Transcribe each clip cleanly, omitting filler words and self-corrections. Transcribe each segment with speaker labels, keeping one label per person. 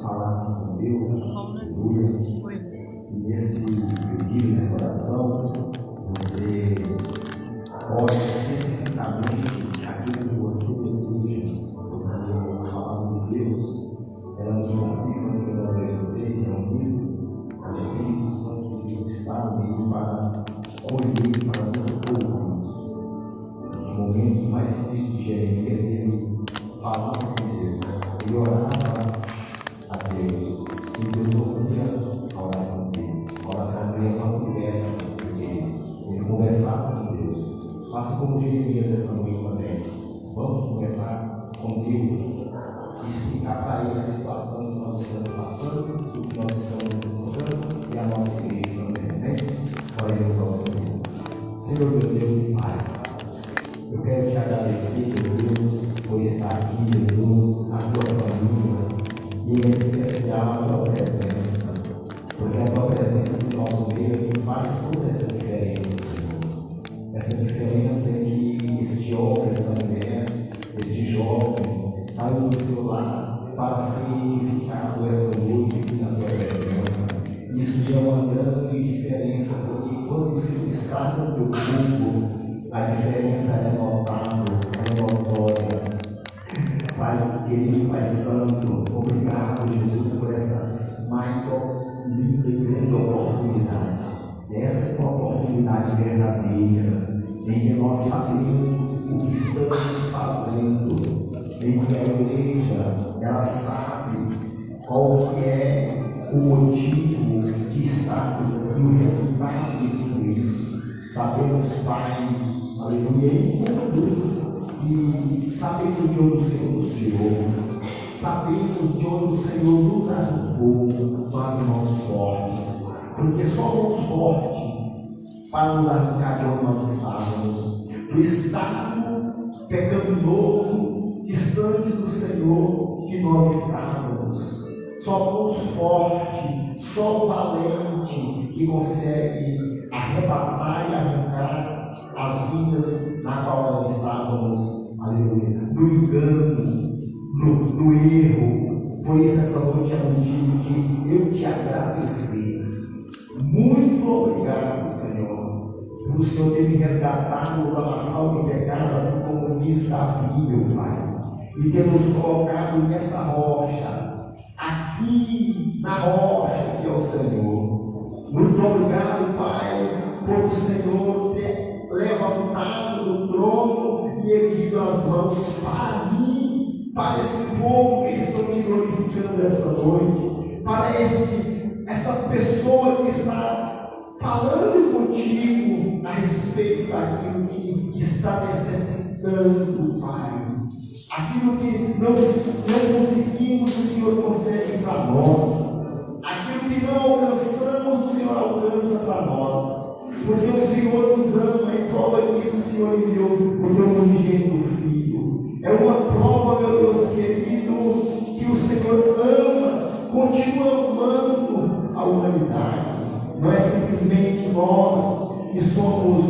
Speaker 1: falar com Deus, aleluia. E nesse pedido de oração, você ore especificamente aquilo que você deseja, porque a palavra de Deus, ela nos confirma que ela é um livro, o Espírito Santo de Deus está no meio para colher, para nos socorrer. Nos momentos mais tristes de Jeremias, ele falava com Deus, ele orava a Deus, e Deus ouvia a oração dele. A oração dele é uma conversa com Deus, ele conversava com Deus. Faça como Jeremias essa noite também. Vamos conversar com Deus e explicar para ele a situação que nós estamos passando, o que nós estamos necessitando e a nossa igreja também, amém? Oremos ao Senhor. Senhor, meu Deus e Pai, eu quero te agradecer, meu Deus, por estar aqui, Jesus, a tua família, e em especial a tua presença, porque a tua presença em nosso meio faz toda essa diferença, Senhor. Essa diferença é que este homem, esta mulher, este jovem, saiu do seu lar para significar esta noite aqui na tua presença. Isso é uma grande diferença, porque quando se está no teu corpo, a diferença é notável, é notória. Pai querido, Pai Santo, obrigado, Jesus, por essa mais linda e grande oportunidade. Essa é uma oportunidade verdadeira, em que nós sabemos o que estamos fazendo, em que a igreja, ela sabe qual que é o motivo que estamos aqui, o resultado de tudo isso. Sabemos, Pai, aleluia, e sabemos de onde o Senhor nos tirou, sabemos de onde o Senhor nos arrancou, faz mãos fortes, porque só mãos fortes para nos arrancar de onde nós estávamos, do estado pecaminoso, distante do Senhor que nós estávamos. Só mãos fortes, só valente que consegue arrebatar e arrancar as vidas na qual nós estávamos, aleluia, no engano, no erro. Por isso essa noite é motivo de eu te agradecer. Muito obrigado, Senhor, por o Senhor ter me resgatado do lamaçal de pecado, assim como diz Davi, meu Pai, e ter nos colocado nessa rocha, aqui na rocha que é o Senhor. Muito obrigado, Pai, por o Senhor ter levantado do trono e erguido as mãos para mim, para esse povo que estão te glorificando esta noite, para essa pessoa que está falando contigo a respeito daquilo que está necessitando, Pai. Aquilo que não conseguimos, o Senhor consegue para nós. Aquilo que não alcançamos, o Senhor alcança para nós. Porque o Senhor nos ama e prova disso o Senhor enviou o teu unigênito Filho. É uma prova, meu Deus querido, que o Senhor ama, continua amando a humanidade. Não é simplesmente nós que somos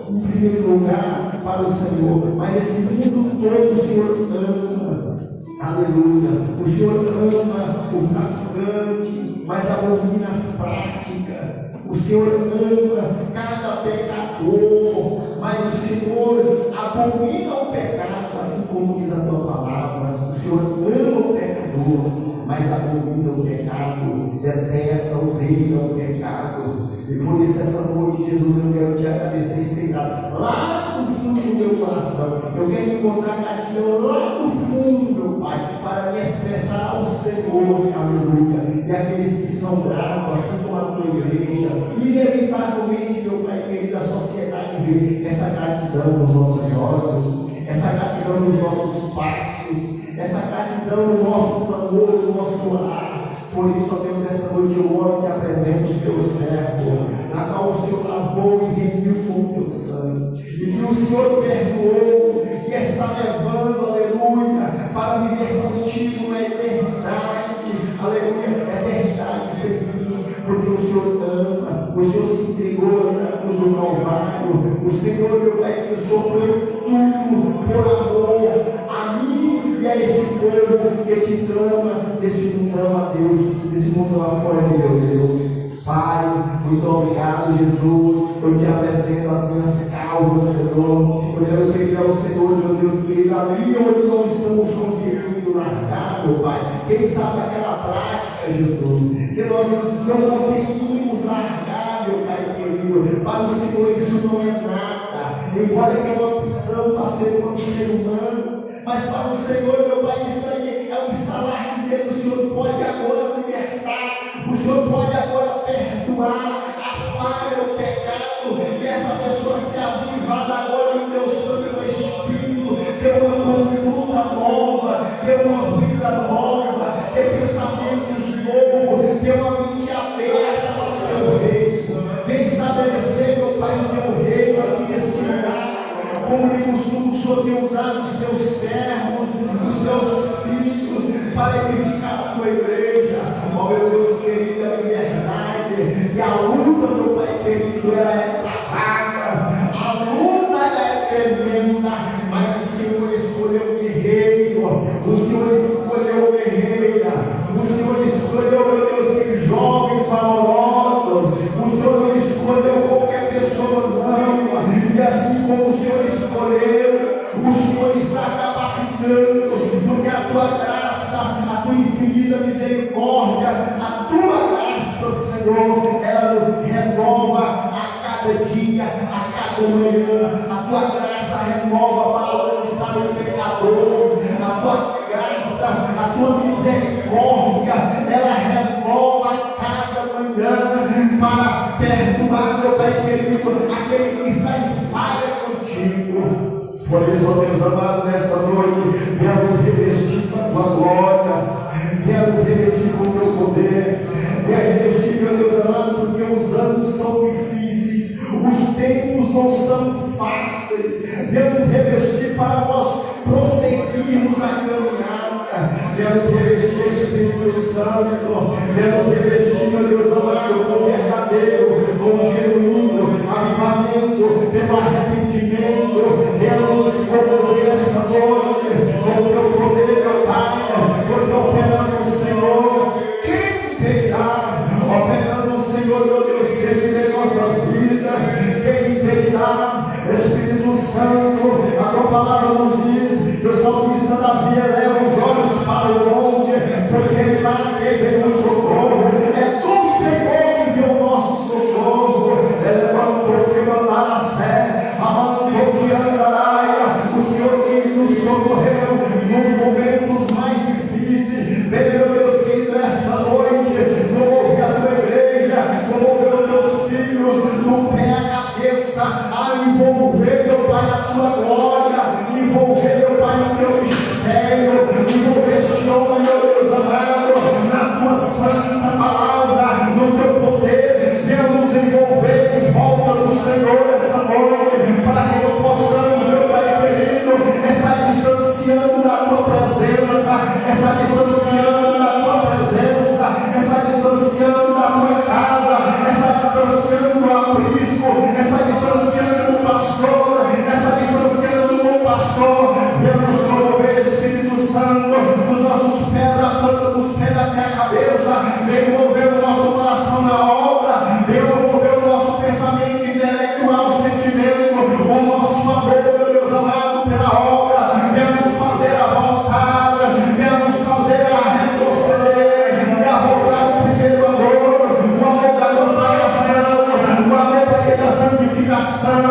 Speaker 1: em primeiro lugar para o Senhor, mas esse mundo todo o Senhor ama. Aleluia. O Senhor ama o traficante, mas abomina as práticas. O Senhor ama cada pecador, mas o Senhor abomina o pecado, assim como diz a tua palavra. O Senhor ama o pecador, mas abomina o pecado, detesta, odeia o pecado. E por isso, essa noite, Jesus, eu quero te agradecer e sentar lá no fundo do meu coração. Eu quero encontrar gratidão lá no fundo, meu Pai, para me expressar ao Senhor, aleluia. E aqueles que são gratos, assim como a tua igreja, inevitavelmente, meu Pai querido, a sociedade vê essa gratidão nos nossos olhos, essa gratidão nos nossos passos, essa gratidão no nosso clamor, no nosso orar. Por isso, ó Deus, essa noite eu oro e te apresento o teu servo, na qual o Senhor lavou e remiu com o teu sangue, e que o Senhor perdoou, e está levando, aleluia, para viver contigo na eternidade, aleluia, eternidade sem fim, porque o Senhor ama, o Senhor se entregou na cruz do Calvário, o Senhor, meu Pai, que sofreu tudo por amor a mim e a esse povo porque te clama, este mundo ama a Deus, esse mundo lá fora de Deus. Pai, muito obrigado, Jesus. Eu te apresento as minhas causas, Senhor. Eu quero pedir ao Senhor, meu Deus querido, ali onde nós estamos conseguindo largar, meu Pai. Quem sabe aquela prática, Jesus, que nós não conseguimos largar, meu Pai querido. Para o Senhor, isso não é nada. Embora que é uma opção para ser um ser humano, mas para o Senhor, meu Pai, isso aí é um estalar de Deus. O Senhor pode agora libertar. O Senhor pode agora perdoar a falha, o pecado, e essa pessoa ser avivada agora no teu Santo Espírito, ter uma conduta nova, ter uma vida nova, ter pensamentos novos, ter uma mente aberta para o teu reino. Vem estabelecer, meu Pai, o teu reino aqui neste lugar, como de costume o Senhor tem usado os teus servos, os teus filhos, para edificar a tua igreja. Ó meu Deus querido, a liberdade e a luta, meu Pai querido, ela é fraca, a luta ela é tremenda, mas o Senhor escolheu o guerreiro, o Senhor escolheu o guerreira, o Senhor escolheu, meu Deus, jovens valorosos, o Senhor não escolheu qualquer pessoa não, e assim como o Senhor escolheu, o Senhor está capacitando, porque a tua graça, a tua infinita misericórdia, a tua graça, Senhor, ela renova a cada dia, a cada manhã. A tua graça renova para alcançar o pecador. A tua graça, a tua misericórdia, ela renova a cada manhã para perdoar, meu Pai querido, aquele que está em falha contigo. Por isso, ó Deus amado, nesta noite, venha nos revestir com a tua glória, venha nos revestir com o teu poder, venha revestir, meu Deus amado, porque os anos são difíceis, os tempos não são fáceis, venha nos revestir para nós prosseguirmos na caminhada, venha nos revestir, Espírito Santo, venha nos revestir, meu Deus amado, com verdadeiro, com genuíno avivamento, pelo arrependimento, venha nos conduzir esta noite com o teu poder, meu Pai, porque operando o Senhor, quem será? Operando o Senhor, meu Deus, que nossas vidas, quem será? Espírito Santo, a tua palavra nos diz que o salmista Davi eleva os olhos para o monte, porque lá vem o socorro, é do Senhor que vê o nosso socorro, levantou que mandar a sé, avançou que andará, o Senhor que nos socorreu nos momentos mais difíceis. Meu Deus querido, nessa noite, não ouve a tua igreja, não ouve os teus filhos, não pé a cabeça a envolver, meu Pai, a tua glória, envolver, meu Pai, o teu mistério, envolver este homem, meu Deus amado, na tua santa palavra, no teu poder, Senhor, nos envolver em volta do Senhor esta noite, para que não possamos, meu Pai querido, estar distanciando da tua presença, estar distanciando da tua presença, estar distanciando da tua casa, estar distanciando do aprisco, estar distanciando do pastor, estar distanciando do bom pastor. Vamos promover, Espírito Santo, dos nossos pés, a planta dos pés até a cabeça, envolver o nosso coração na obra, envolver o nosso pensamento intelectual, sentimento, o nosso amor, meu Deus amado, pela obra. Vamos fazer a voltada, vamos fazer a retroceder, a voltar ao primeiro amor, o amor da consagração, o amor da santificação,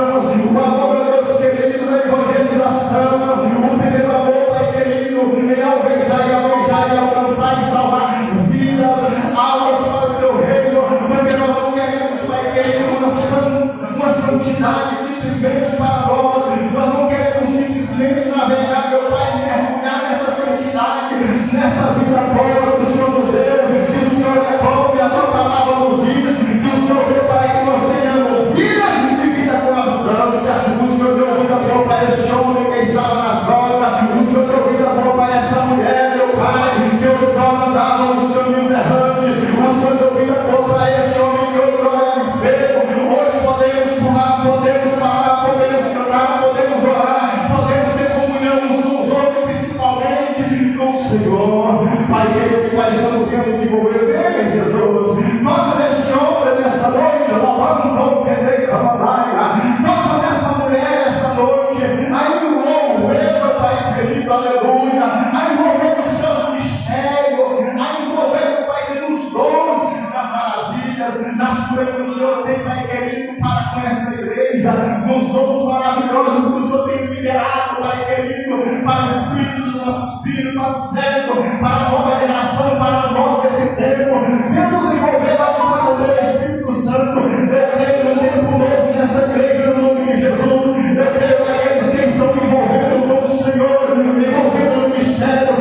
Speaker 1: o amor, meu Deus querido, da evangelização, o primeiro amor, Pai querido, é alvejar e alcançar e salvar vidas, almas para o teu reino, porque nós não queremos, Pai querido, uma santidade simplesmente para nós não queremos simplesmente navegar, meu Pai, mergulhar nessa santidade, nessa vida boa que o Senhor nos deu, que o Senhor é bom e a tua palavra nos diz, que o Senhor veio para que nós tenhamos vida e vida com abundância. O Senhor deu vida boa para esse homem que estava nas drogas, o Senhor deu vida boa para essa mulher, meu Pai, que outrora andava nos caminhos errantes, o Senhor deu vida boa para esse homem que outrora era enfermo. Hoje podemos pular, podemos falar, podemos cantar, podemos orar, podemos ter comunhão uns com os outros, principalmente com o Senhor. graça que o Senhor tem, Pai querido, para com essa igreja, nos dons maravilhosos que o Senhor tem liberado, Pai querido, para os filhos do nosso Espírito Santo, para a nova geração, para nós desse tempo. Vamos envolver a nossa igreja, Espírito Santo. Eu creio nesse novo, nessa igreja, no nome de Jesus. Eu creio naqueles que estão envolvendo com o Senhor, envolvendo no mistério. Eu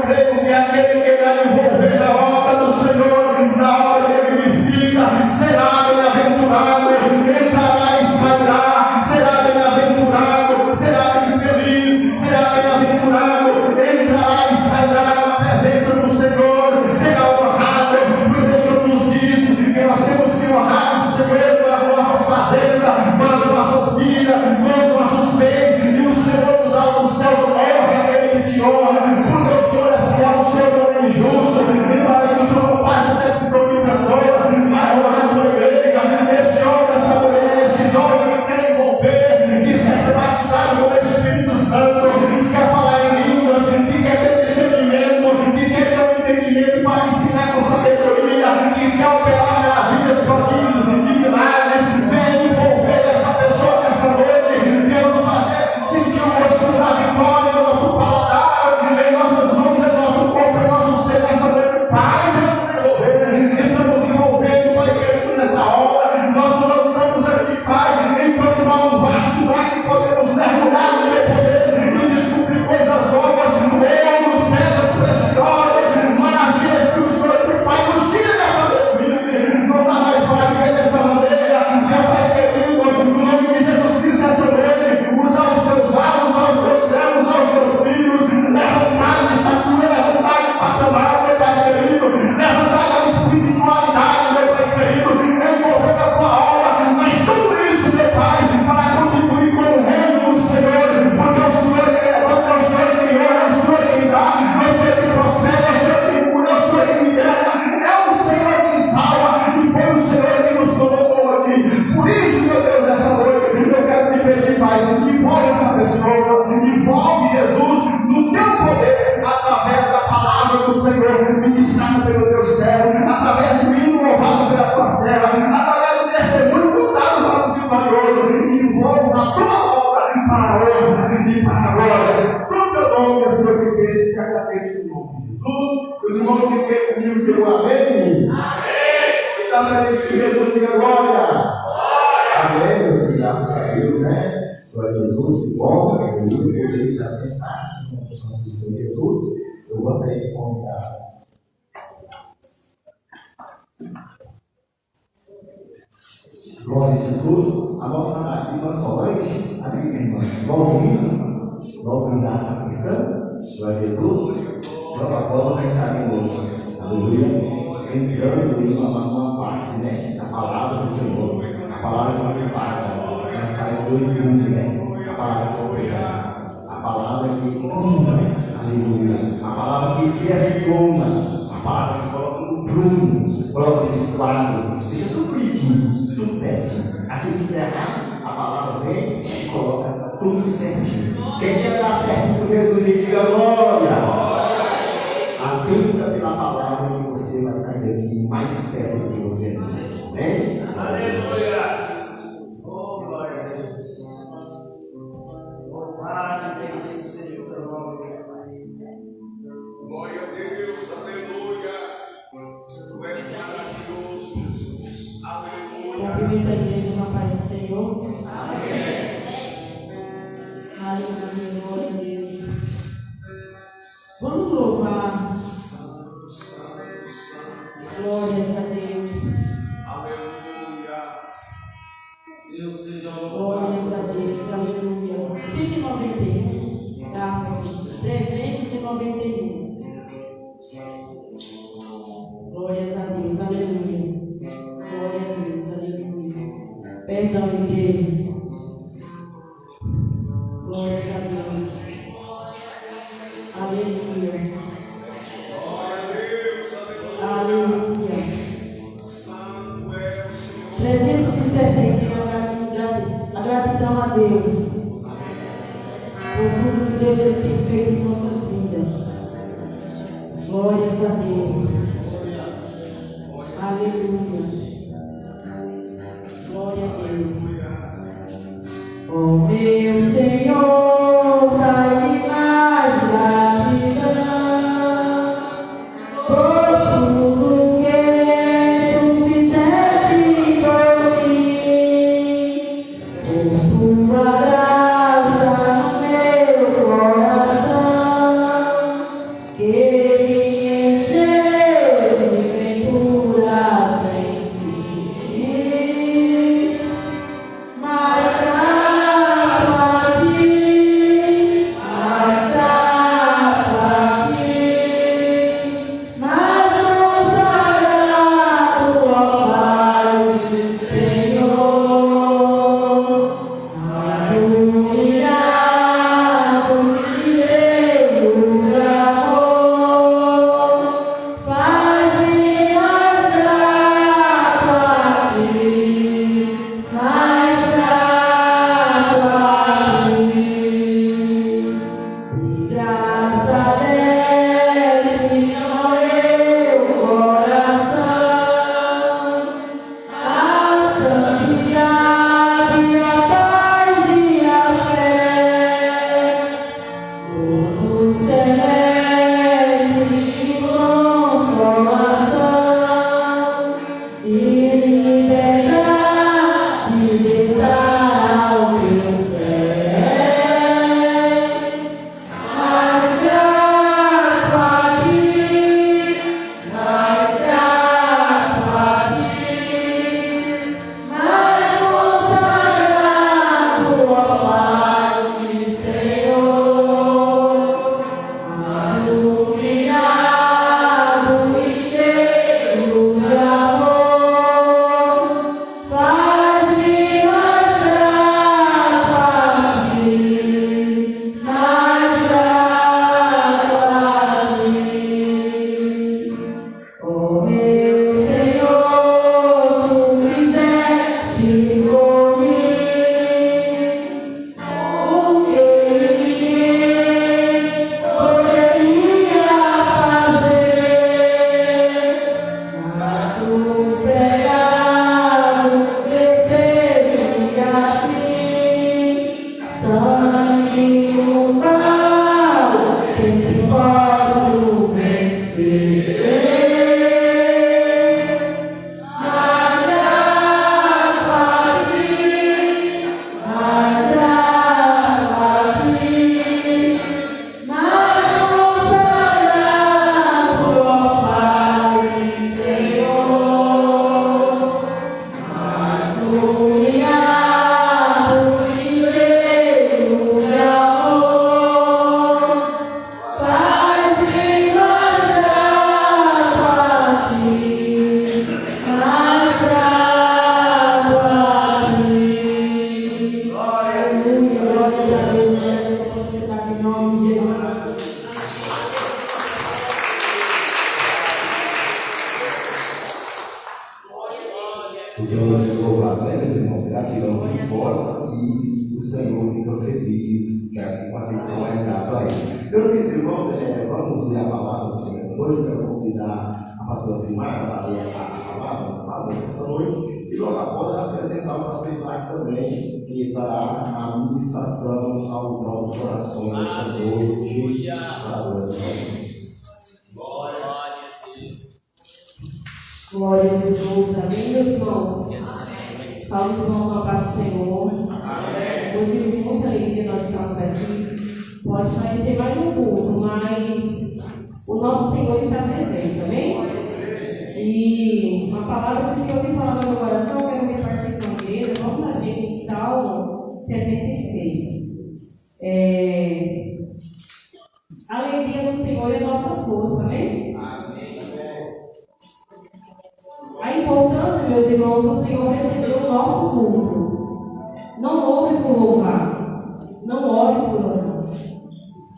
Speaker 1: creio que aquele que vai envolver na obra do Senhor, na obra que ele vivifica, será bem-aventurado, entrará e sairá, será bem-aventurado, será bem feliz, será bem-aventurado, entrará e sairá na presença do Senhor, será honrado. O Senhor nos diz que nós temos que honrar o Senhor com as nossas fazendas, com as nossas vidas, com os nossos bens, e o Senhor nos dá os céus, honra aquele que te honra, porque o Senhor é fiel, o Senhor não é injusto, e para que o Senhor não passe acepção de pessoas, mas honra a tua igreja, esse homem, essa mulher, esse jovem que quer envolver, que quer ser batizado com o Espírito Santo, que quer falar em línguas, que quer ter discernimento, que quer ter um entendimento para ensinar com sabedoria, que quer operar maravilhas, prodígios e milagres. Vem envolver essa pessoa nessa noite, vem nos fazer sentir o gosto da vitória no nosso paladar, em nossas mãos, em nosso corpo, em nosso ser, nessa noite. Pai, estamos envolvendo, Pai querido, nessa obra. Nós lançamos aqui, Pai, em formar um vasto, Pai, que podemos mergulhar no teu poder e descobrir coisas novas, ouros, pedras preciosas, maravilhas que o Senhor tem, Pai, nos tira dessa mesmice, não dá mais para viver dessa maneira. Meu Pai querido, no nome de Jesus Cristo, essa noite, usar os teus vasos, usar os teus servos, usar os teus filhos, levantar de estatura, levantar de patamar, meu Pai querido, levantar a espiritualidade, meu Pai querido, envolver a tua obra, mas tudo isso, meu Pai, para contribuir com o reino do Senhor, porque o Senhor que levanta, o Senhor que honra, o Senhor que dá, o Senhor que prospera, o Senhor que cura, o Senhor que liberta, é o Senhor que salva, e foi o Senhor que nos colocou aqui. Por isso, meu Deus, essa noite, eu quero te pedir, Pai, envolve essa pessoa, envolve Jesus no teu poder, através da palavra do Senhor, ministrada pelo teu servo, através do hino louvado pela tua serva, através do testemunho contado para o vitorioso, envolve na tua obra, para a honra e para a glória. No teu nome, Senhor, que vejo, te agradeço em nome de Jesus. Os irmãos que creem comigo, digam amém. Amém. Então, que Jesus diga glória. Amém, meus filhos, graças a Deus, né? Glória a Jesus, que bom, que poder se assentar no Senhor Jesus. Eu gostaria de convidar. Glória a Jesus, a nossa irmã Solange, amém, irmã? Logo na cristã, glória a Jesus. Logo após nós estaremos, aleluia, entrando em uma parte, né? Essa palavra do Senhor, a palavra que nos fala, nós estaremos 2 segundos, né? A palavra que conversa, a palavra que cura, aleluia, a palavra que direciona, a palavra que coloca no prumo, coloca no esquadro, deixa tudo bonitinho, tudo certinho. Aqui se der errado, a palavra vem e coloca tudo certinho. Quem quer dar certo com Jesus, diga glória. Atenta pela palavra que você vai sair aqui mais sério do que você é. Amém? Aleluia! Oh, glória a Deus! Louvado e bendito seja o teu nome, meu Pai. Glória a Deus, aleluia! Tu és maravilhoso, Jesus. Aleluia!
Speaker 2: Cumprimento a igreja com a paz do Senhor.
Speaker 1: Amém!
Speaker 2: Aleluia, glória a Deus. Vamos louvar. Glórias a Deus.
Speaker 1: Aleluia! Deus seja louvado.
Speaker 2: Glórias a Deus. Aleluia. 191. Tá? 391. Glórias a Deus. Aleluia. Glória a Deus. Aleluia. Perdão, igreja. Glórias a Deus. Aleluia. Aleluia. 370. A gratidão a Deus por tudo que Deus ele tem feito em nossas vidas. Glórias a Deus. Aleluia.
Speaker 1: O Senhor vai ser louvado, né, meus irmãos? Gratidão de fora e o Senhor fica feliz com a atenção é dada a ele. Meus queridos, vamos ler a palavra do Senhor essa noite. Eu quero convidar a pastora Simara para ler a palavra do sábado essa noite. E logo após apresentar o pastor Isaac também, que fará a ministração aos nossos corações essa noite.
Speaker 2: Glória a Jesus, amém, meus irmãos? Salve, irmãos, com a paz do Senhor. Hoje, com muita alegria, nós estamos aqui. Pode parecer mais um culto, mas o nosso Senhor está presente, amém? E uma palavra que o Senhor tem falado no meu coração, eu quero repartir com a igreja. Vamos abrir em Salmo 76. A alegria do Senhor é a nossa força, amém? A importância, meus irmãos, do Senhor receber o nosso culto. Não ore por louvar, não ore por orar.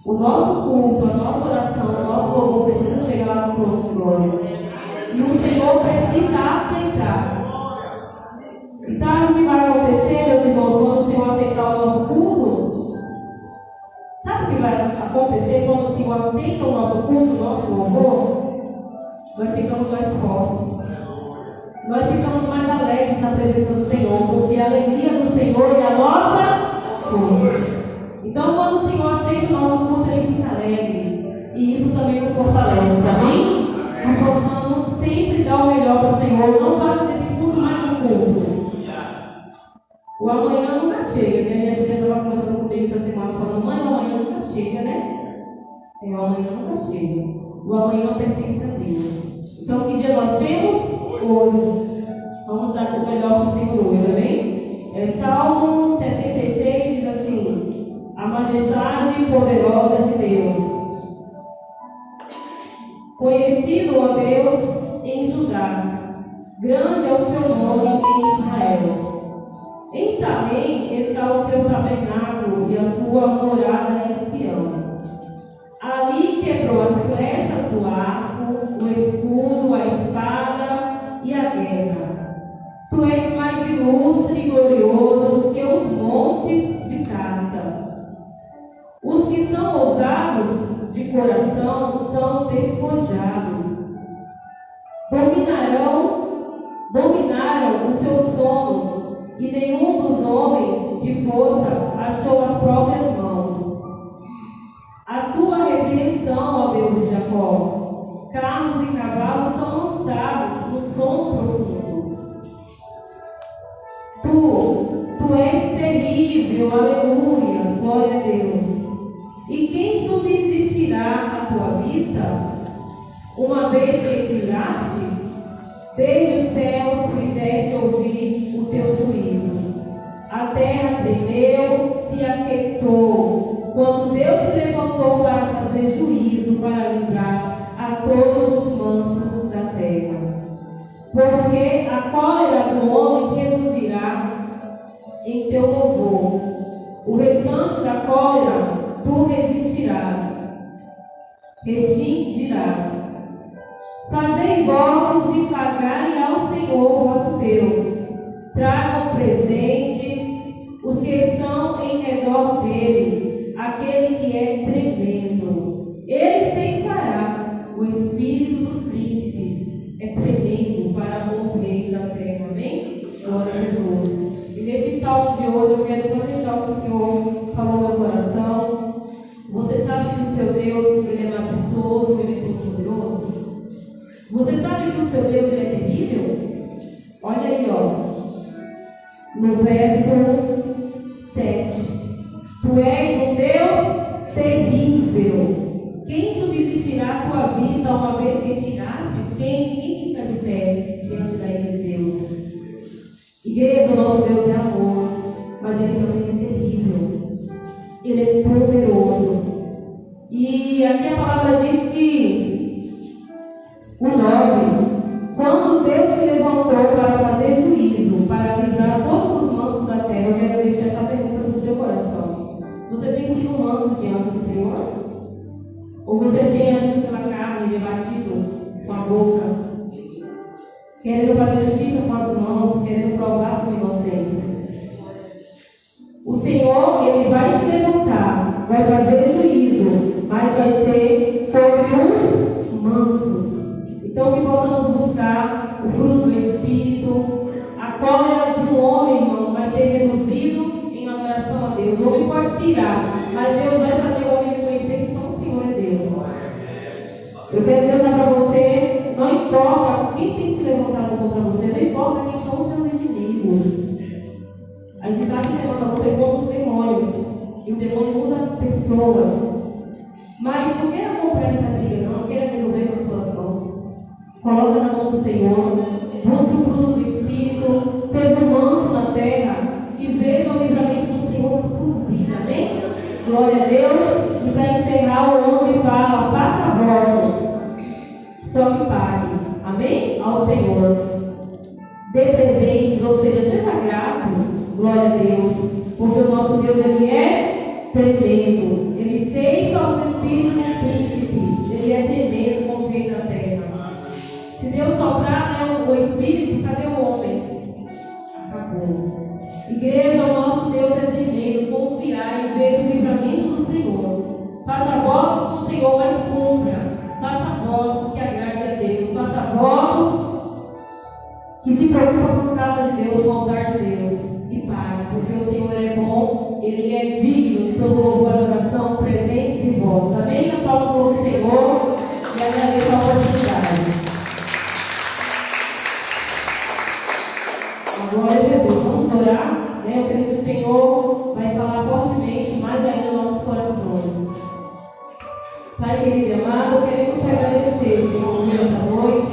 Speaker 2: O nosso culto, a nossa oração, o nosso louvor precisa chegar lá no trono de glória. E o Senhor precisa aceitar. E sabe o que vai acontecer, meus irmãos, quando o Senhor aceitar o nosso culto? Sabe o que vai acontecer quando o Senhor aceita o nosso culto, o nosso louvor? Nós ficamos mais fortes. Nós ficamos mais alegres na presença do Senhor, porque a alegria do Senhor é a nossa força. Então, quando o Senhor aceita o nosso culto, Ele fica alegre. E isso também nos fortalece, amém? Que possamos sempre dar o melhor para o Senhor. Não faça desse culto mais um culto. O amanhã nunca chega, né? Minha filha estava conversando comigo essa semana, falando: mãe, o amanhã nunca chega, né? O amanhã nunca chega. O amanhã pertence a Deus. Então, que dia nós temos? Hoje. Vamos dar o melhor para o Senhor hoje, amém? Salmo 76 diz assim: a majestade poderosa de Deus. Conhecido, ó Deus, em Judá, grande é o seu nome em Israel. Em Salém está o seu tabernáculo e a sua morada em Sião. Ali quebrou as flechas do arco, o escudo, a espada e a guerra. Tu és mais ilustre e glorioso do que os montes de caça. Os que são ousados de coração são despojados. Dominaram o seu sono, e nenhum dos homens de força achou as próprias mãos. A tua repreensão, ó Deus de Jacó, carros e cavalos são lançados no sono profundo. Tu és terrível, aleluia, glória a Deus. E quem subsistirá à tua vista? Uma vez que tiraste, desde os céus fizeste ouvir o teu juízo. A terra tremeu, se aquietou, quando Deus se levantou para fazer juízo, para livrar a todos os mansos da terra. Porque a cólera do homem reduzirá em teu louvor. O restante da cólera tu restingirás. Fazei votos e pagai ao Senhor vosso Deus. Tragam presentes os que estão em redor dele, aquele que é tremendo. Ele ceifará. O espírito dos príncipes é tremendo para com os reis da terra. Amém? Glória a Jesus. E neste salmo de hoje eu quero só deixar o que o Senhor falou no meu coração. Você sabe que o seu Deus, Ele é majestoso, Ele é todo-poderoso? Você sabe que o seu Deus, Ele é terrível? Olha aí, ó. No verso 7. Tu és um Deus terrível. Quem subsistirá à tua vista uma vez que tiraste? Quem fica de pé diante da ira de Deus? Igreja, o nosso Deus é amor, mas Ele também é terrível. Ele é poderoso. E aqui a palavra diz que o 9: quando Deus se levantou para fazer juízo, para livrar todos os mansos da terra, eu quero deixar essa pergunta no seu coração. Você tem sido manso diante do Senhor? Ou você tem agido pela carne, debatido com a boca? querendo fazer justiça com as mãos, querendo provar sua inocência. O Senhor, Ele vai se levantar, vai fazer juízo, mas vai ser sobre os mansos. Então, que possamos buscar o fruto do Espírito. A cólera de um homem, irmão, vai ser reduzido em adoração a Deus. O homem pode se irar, mas Deus vai fazer o homem reconhecer que só o Senhor é Deus. Eu quero dizer para você, não importa quem tem se levantado contra você, não importa quem são os seus inimigos. A gente sabe que a nossa luta é contra os demônios, e o demônio usa pessoas. Mas não queira comprar essa briga, não queira resolver com as suas mãos. Coloca na mão do Senhor, busque o fruto do Espírito, seja manso na terra e veja o livramento do Senhor na sua vida. Amém? Glória a Deus. E para encerrar, o 11 fala: faça voto, só que pague. Amém? Ao Senhor. Dê presentes, ou seja, seja grato. Glória a Deus. Porque o nosso Deus, Ele é tremendo. Ele ceifa os espíritos dos príncipes. Ele é tremendo como rei da terra. Se Deus soprar, o Espírito, cadê o homem? Acabou. Igreja, o nosso Deus é tremendo. Confiar e ver o livramento do Senhor. Faça votos com o Senhor, mas cumpra. Faça votos que agradem a Deus. Faça votos que se preocupa com a casa de Deus, com o altar de Deus. E pague, porque o Senhor é bom. Ele é digno de todo louvor, adoração, presentes e votos. Amém? A palma do Senhor e agradeço a oportunidade. Glória a Deus. Vamos orar, né? Eu creio que o Senhor vai falar fortemente, mais ainda nos nossos corações. Pai querido e amado, queremos te agradecer, Senhor, nessa noite.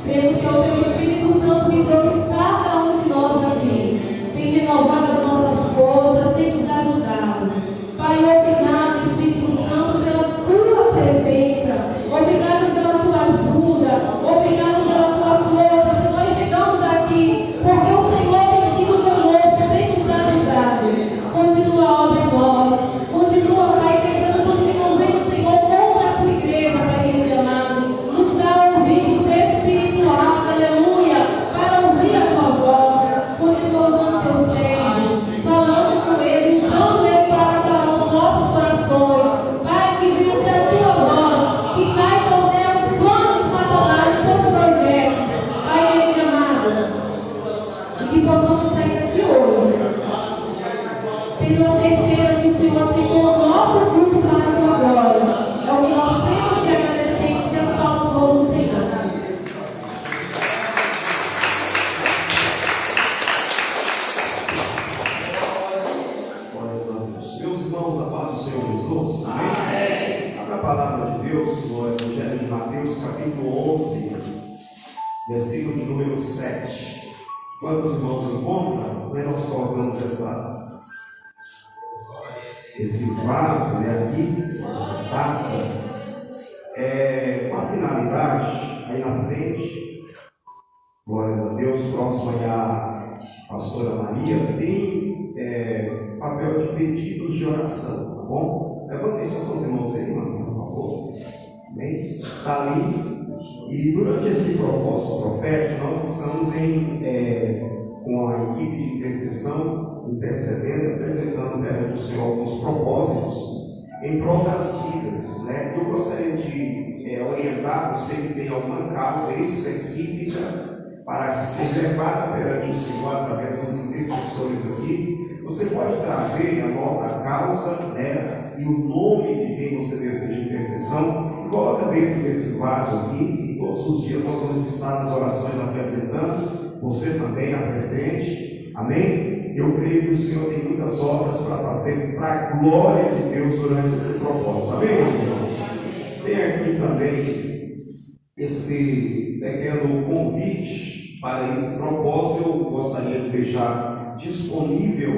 Speaker 2: Cremos que é o teu Espírito Santo que trouxe cada um de nós aqui, tem renovado as nossas forças, tem nos ajudado. Pai, obrigado, Espírito Santo, pela tua presença. Obrigado pela tua ajuda. Obrigado pela tua força. Nós chegamos aqui porque o Senhor tem sido conosco, tem nos ajudado. Continua a obra em nós. Continua, Pai, quebrando tudo que não vem do Senhor contra a tua igreja, Pai querido amado. Nos dá ouvidos espirituais, aleluia, para ouvir a tua voz. Continua usando teu servo, falando com ele, usando ele para falar os nossos corações. Pai, que venha ser a tua voz, que cai por terra os planos facionais, os seus projetos. Pai querido amado, e que possamos sair daqui hoje tendo a certeza que o Senhor aceitou o nosso culto para a tua glória. É o que nós temos de agradecer, que as palmas vão do Senhor.
Speaker 3: Meus irmãos, a paz do Senhor Jesus. Amém. Abra a palavra de Deus no Evangelho de Mateus, capítulo 11, versículo de número 7. Quando os irmãos encontram, nós colocamos esse vaso, né, aqui, essa taça, com a finalidade, aí na frente, glórias a Deus, próximo aí a pastora Maria, tem papel de pedidos de oração, tá bom? Levanta isso com os irmãos aí, mano, por favor. Amém? Está ali. E durante esse propósito profético, nós estamos com a equipe de intercessão, intercedendo, apresentando perante o Senhor alguns propósitos em prol das vidas, né? Eu gostaria de orientar você que tem alguma causa específica para ser levada perante o Senhor através dos intercessores aqui. Você pode trazer a causa, né, e o nome de quem você deseja intercessão, e coloca dentro desse vaso aqui. Todos os dias nós vamos estar nas orações apresentando, você também apresente, amém? Eu creio que o Senhor tem muitas obras para fazer para a glória de Deus durante esse propósito, amém, irmãos? Tem aqui também esse pequeno convite para esse propósito. Eu gostaria de deixar disponível,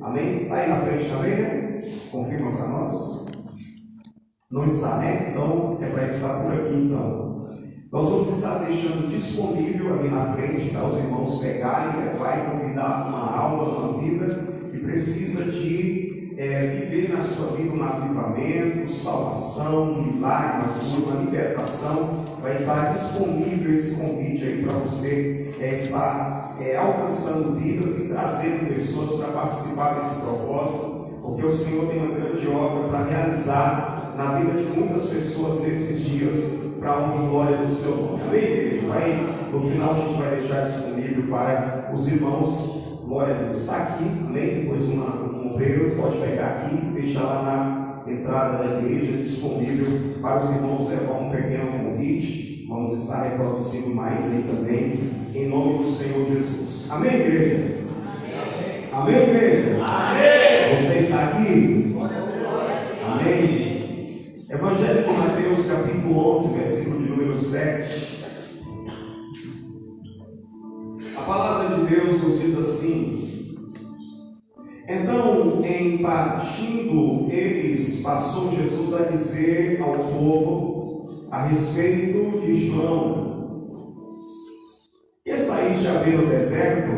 Speaker 3: amém? Está aí na frente também, né? Confirma para nós. Não está, né? Então é para estar por aqui, então. Nós vamos estar deixando disponível ali na frente para os irmãos pegarem, levar e convidar uma alma, uma vida que precisa de viver na sua vida um avivamento, salvação, milagre, uma cura, uma libertação. vai estar disponível esse convite aí para você estar alcançando vidas e trazendo pessoas para participar desse propósito, porque o Senhor tem uma grande obra para realizar na vida de muitas pessoas nesses dias, para a honra e glória do seu nome. Amém, igreja? No final a gente vai deixar disponível para os irmãos. Glória a Deus. Está aqui, amém? Depois um obreiro pode pegar aqui e deixar lá na entrada da igreja disponível para os irmãos levar um pequeno convite. Vamos estar reproduzindo mais aí também, em nome do Senhor Jesus. Amém, igreja? Amém, igreja? Amém. Você está aqui? Amém. Evangelho de Mateus, capítulo 11, versículo de número 7. A palavra de Deus nos diz assim: então, em partindo eles, passou Jesus a dizer ao povo a respeito de João: que saíste a ver no deserto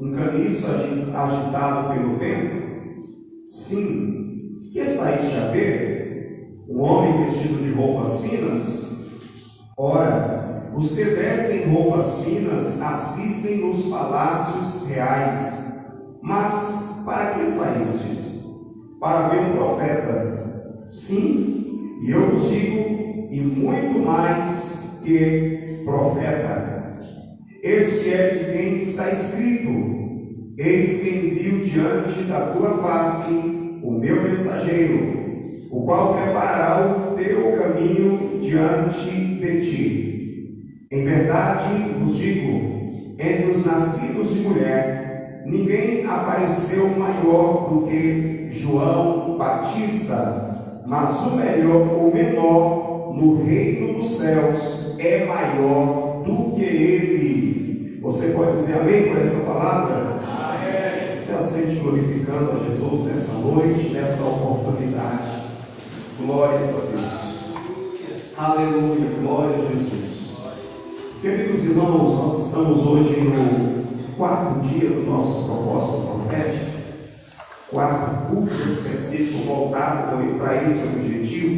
Speaker 3: um caniço agitado pelo vento? Sim. Que saíste a ver um homem vestido de roupas finas? Ora, os que vestem roupas finas assistem nos palácios reais. Mas para que saístes? Para ver um profeta? Sim, e eu vos digo, e muito mais que profeta. Este é de quem está escrito: eis que envio diante da tua face o meu mensageiro, o qual preparará o teu caminho diante de ti. Em verdade vos digo, entre os nascidos de mulher, ninguém apareceu maior do que João Batista, mas o menor no reino dos céus é maior do que ele. Você pode dizer amém por essa palavra? Amém. Se assente glorificando a Jesus nessa noite, nessa oportunidade. Glórias a Deus. Aleluia, glória a Jesus. Queridos irmãos, nós estamos hoje no quarto dia do nosso propósito profético, quarto culto específico voltado para esse objetivo,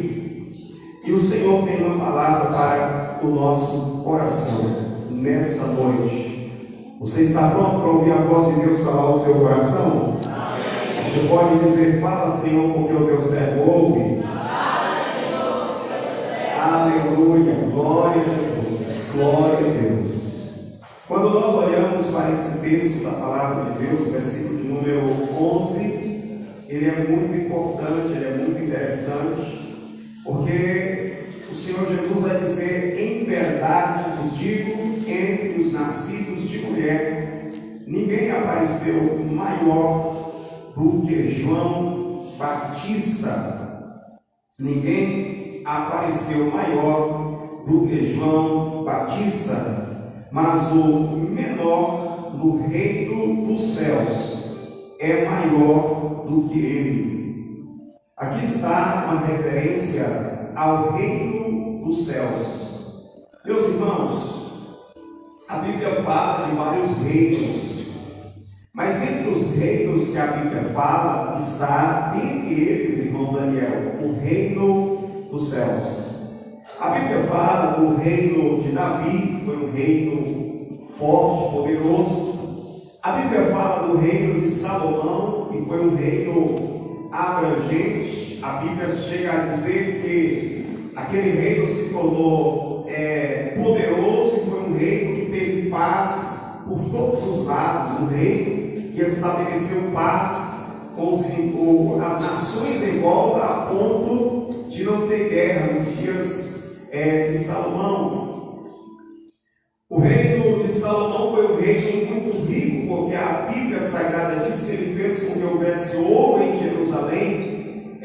Speaker 3: e o Senhor tem uma palavra para o nosso coração nessa noite. Você está pronto para ouvir a voz de Deus falar ao seu coração? Amém. Você pode dizer: fala, Senhor, porque o teu servo ouve. Fala, Senhor, porque o teu servo. Aleluia, glória a Jesus. Glória a Deus. Quando nós olhamos para esse texto da palavra de Deus, versículo de número 11, ele é muito importante, ele é muito interessante, porque o Senhor Jesus vai dizer: em verdade vos digo, entre os nascidos de mulher, ninguém apareceu maior do que João Batista. Ninguém apareceu maior do que João Batista, mas o menor no reino dos céus é maior do que ele. Aqui está uma referência ao reino dos céus. Meus irmãos, a Bíblia fala de vários reinos, mas entre os reinos que a Bíblia fala está, entre eles, irmão Daniel, o reino dos céus. A Bíblia fala do reino de Davi, que foi um reino forte, poderoso. A Bíblia fala do reino de Salomão, que foi um reino abrangente. A Bíblia chega a dizer que aquele reino se tornou poderoso e foi um reino que teve paz por todos os lados. Um reino que estabeleceu paz com as nações em volta, a ponto de não ter guerra nos dias de Salomão. O reino de Salomão foi um reino muito rico, porque a Bíblia Sagrada diz que ele fez com que houvesse ouro em Jerusalém,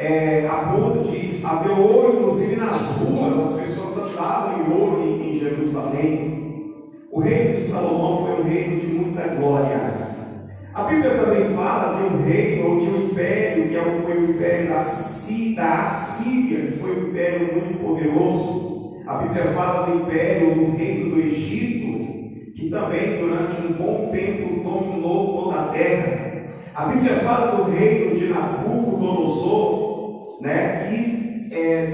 Speaker 3: a ponto de haver ouro, inclusive nas ruas, as pessoas andavam em ouro em Jerusalém. O reino de Salomão foi um reino de muita glória. A Bíblia também fala de um reino ou de um império, que foi o império da Assíria, que foi um império muito poderoso. A Bíblia fala do império, do reino do Egito, que também durante um bom tempo dominou toda a terra. A Bíblia fala do reino de Nabucodonosor, que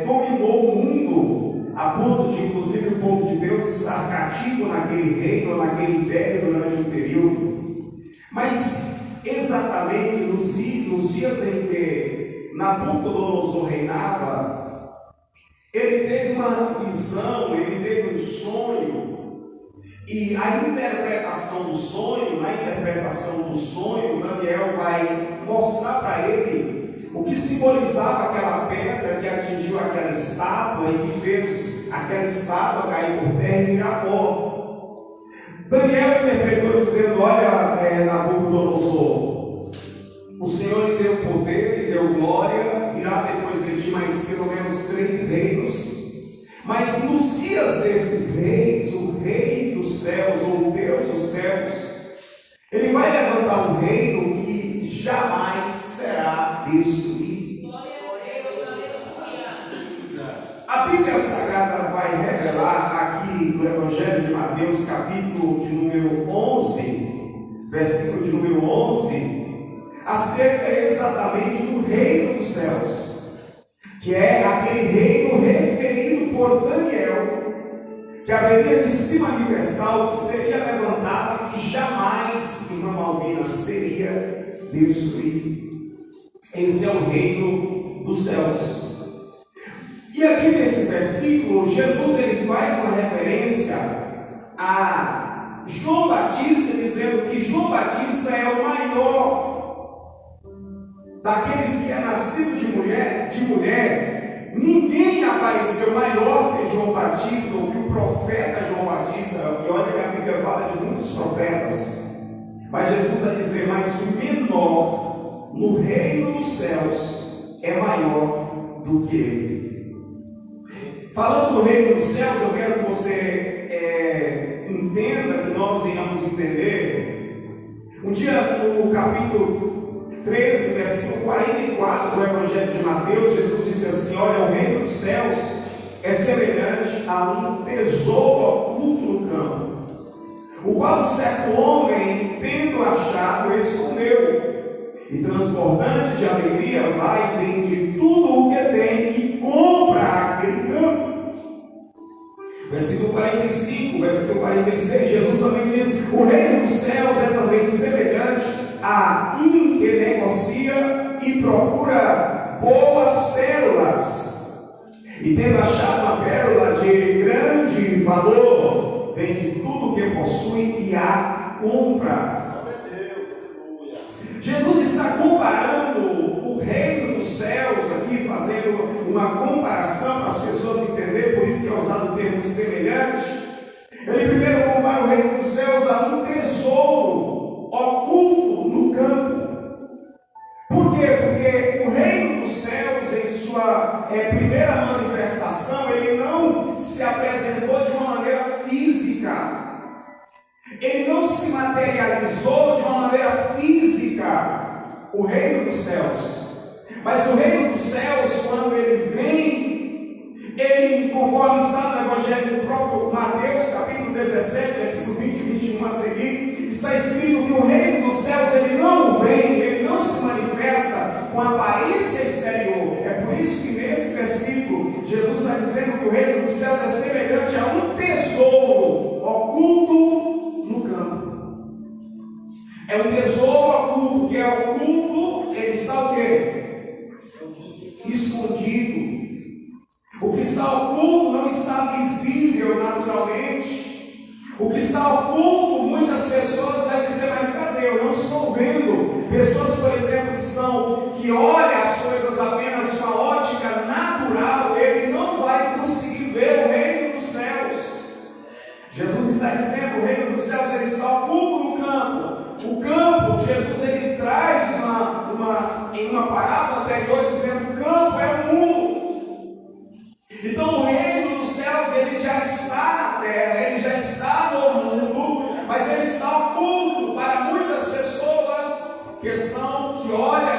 Speaker 3: dominou o mundo a ponto de, inclusive, o povo de Deus estar cativo naquele reino, naquele império durante um período. Mas, exatamente nos dias em que Nabucodonosor reinava, ele teve uma visão, ele teve um sonho, e a interpretação do sonho, na interpretação do sonho, Daniel vai mostrar para ele o que simbolizava aquela pedra que atingiu aquela estátua e que fez aquela estátua cair por terra e virar pó. Daniel interpretou dizendo: olha, Nabucodonosor, o Senhor lhe deu poder, lhe deu glória, virá depois de ti mais pelo menos 3 reinos. Mas nos dias desses reis, o rei dos céus, ou o Deus dos céus, ele vai levantar um reino que jamais será destruído. A Bíblia Sagrada vai revelar aqui no Evangelho de Mateus, capítulo de número 11, versículo de número 11, acerca exatamente do reino dos céus, que é aquele reino referido por Daniel, que haveria de se manifestar, que seria levantado, que jamais, irmã Malvina, seria destruído. Esse é o reino dos céus. E aqui nesse versículo, Jesus ele faz uma referência a João Batista, dizendo que João Batista é o maior daqueles que é nascido de mulher. Ninguém apareceu maior que João Batista, ou que o profeta João Batista. E olha que a Bíblia fala de muitos profetas, mas Jesus vai dizer: mas o menor no reino dos céus é maior do que ele. Falando do reino dos céus, eu quero que você entenda, que nós venhamos entender. Um dia, no capítulo 13, versículo 44 do Evangelho de Mateus, Jesus disse assim: olha, o reino dos céus é semelhante a um tesouro oculto no campo, o qual certo homem, tendo achado, escondeu, e transbordante de alegria vai e vende tudo o que tem e compra aquele campo. Versículo 45, versículo 46, Jesus também diz: o reino dos céus é também semelhante a um que negocia e procura boas pérolas, e tendo achado uma pérola de grande valor, vende tudo o que possui e a compra. Jesus está comparando o reino dos céus aqui, fazendo uma comparação para as pessoas entenderem, por isso que é usado o termo semelhante. Ele primeiro compara o reino dos céus a um tesouro oculto no campo. Por quê? Porque o reino dos céus, em sua primeira manifestação, ele não se apresentou de uma maneira física. Ele não se materializou de uma maneira física, o reino dos céus. Mas o reino dos céus, quando ele vem, ele, conforme está no Evangelho do próprio Mateus, capítulo 17, versículo 20 e 21 a seguir, está escrito que o reino dos céus, ele não vem, ele não se manifesta com aparência exterior. É por isso que nesse versículo, Jesus está dizendo que o reino dos céus é semelhante a um tesouro oculto no campo. É um tesouro oculto, que é oculto, ele está o quê? Escondido. O que está oculto não está visível naturalmente. O que está oculto, muitas pessoas vão dizer: mas cadê? Eu não estou vendo. Pessoas, por exemplo, que olham as coisas apenas com a ótica natural, ele não vai conseguir ver o reino dos céus. Jesus está dizendo: o reino dos céus ele está oculto no campo. O campo, Jesus ele traz em uma parábola anterior, dizendo que o campo é o mundo. Então o reino dos céus ele já está na terra, ele já está no mundo, mas ele está oculto para muitas pessoas que olham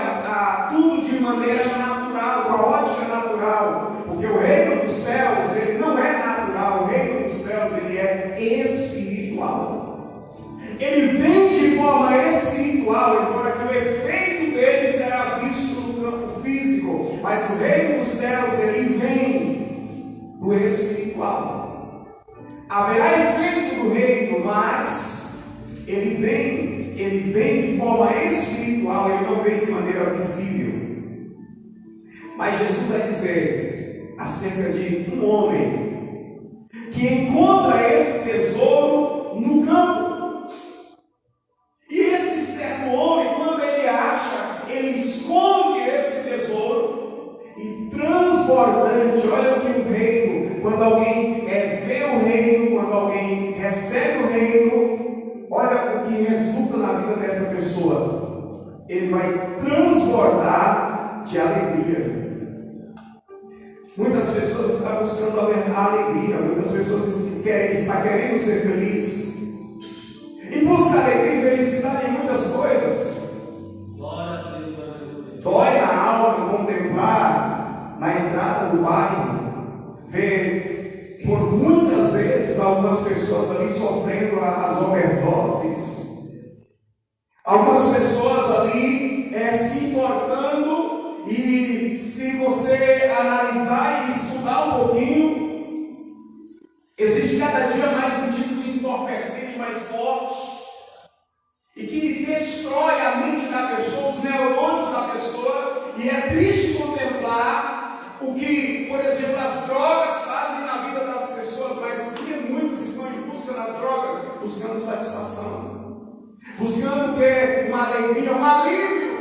Speaker 3: tudo de maneira natural, com a ótica natural, porque o reino dos céus ele não é natural, o reino dos céus ele é espiritual. Ele vem de forma espiritual, embora que o efeito dele será visto no campo físico, mas o reino dos céus ele vem do espiritual. espiritual. Haverá efeito do reino, mas ele vem de forma espiritual, ele não vem de maneira visível. Mas Jesus vai dizer acerca de um homem que encontra esse tesouro no campo. E esse certo homem, quando ele acha, ele esconde esse tesouro e transbordante. Olha o que o reino, quando alguém vê o reino, quando alguém recebe o reino, olha o que resulta na vida dessa pessoa. Ele vai transbordar de alegria. Muitas pessoas estão buscando a alegria, muitas pessoas estão querendo ser felizes. E busca alegria e felicidade em muitas coisas. Dói na alma contemplar na entrada do bairro, ver por muitas vezes algumas pessoas ali sofrendo as overdoses, algumas pessoas ali se importando. E se você analisar e estudar um pouquinho, existe cada dia mais um tipo de entorpecente mais forte e que destrói a mente da pessoa, os neurônios da pessoa. E é triste contemplar o que, por exemplo, as drogas fazem na vida das pessoas, mas porque muitos estão em busca das drogas, buscando satisfação, buscando ter uma alegria, um alívio.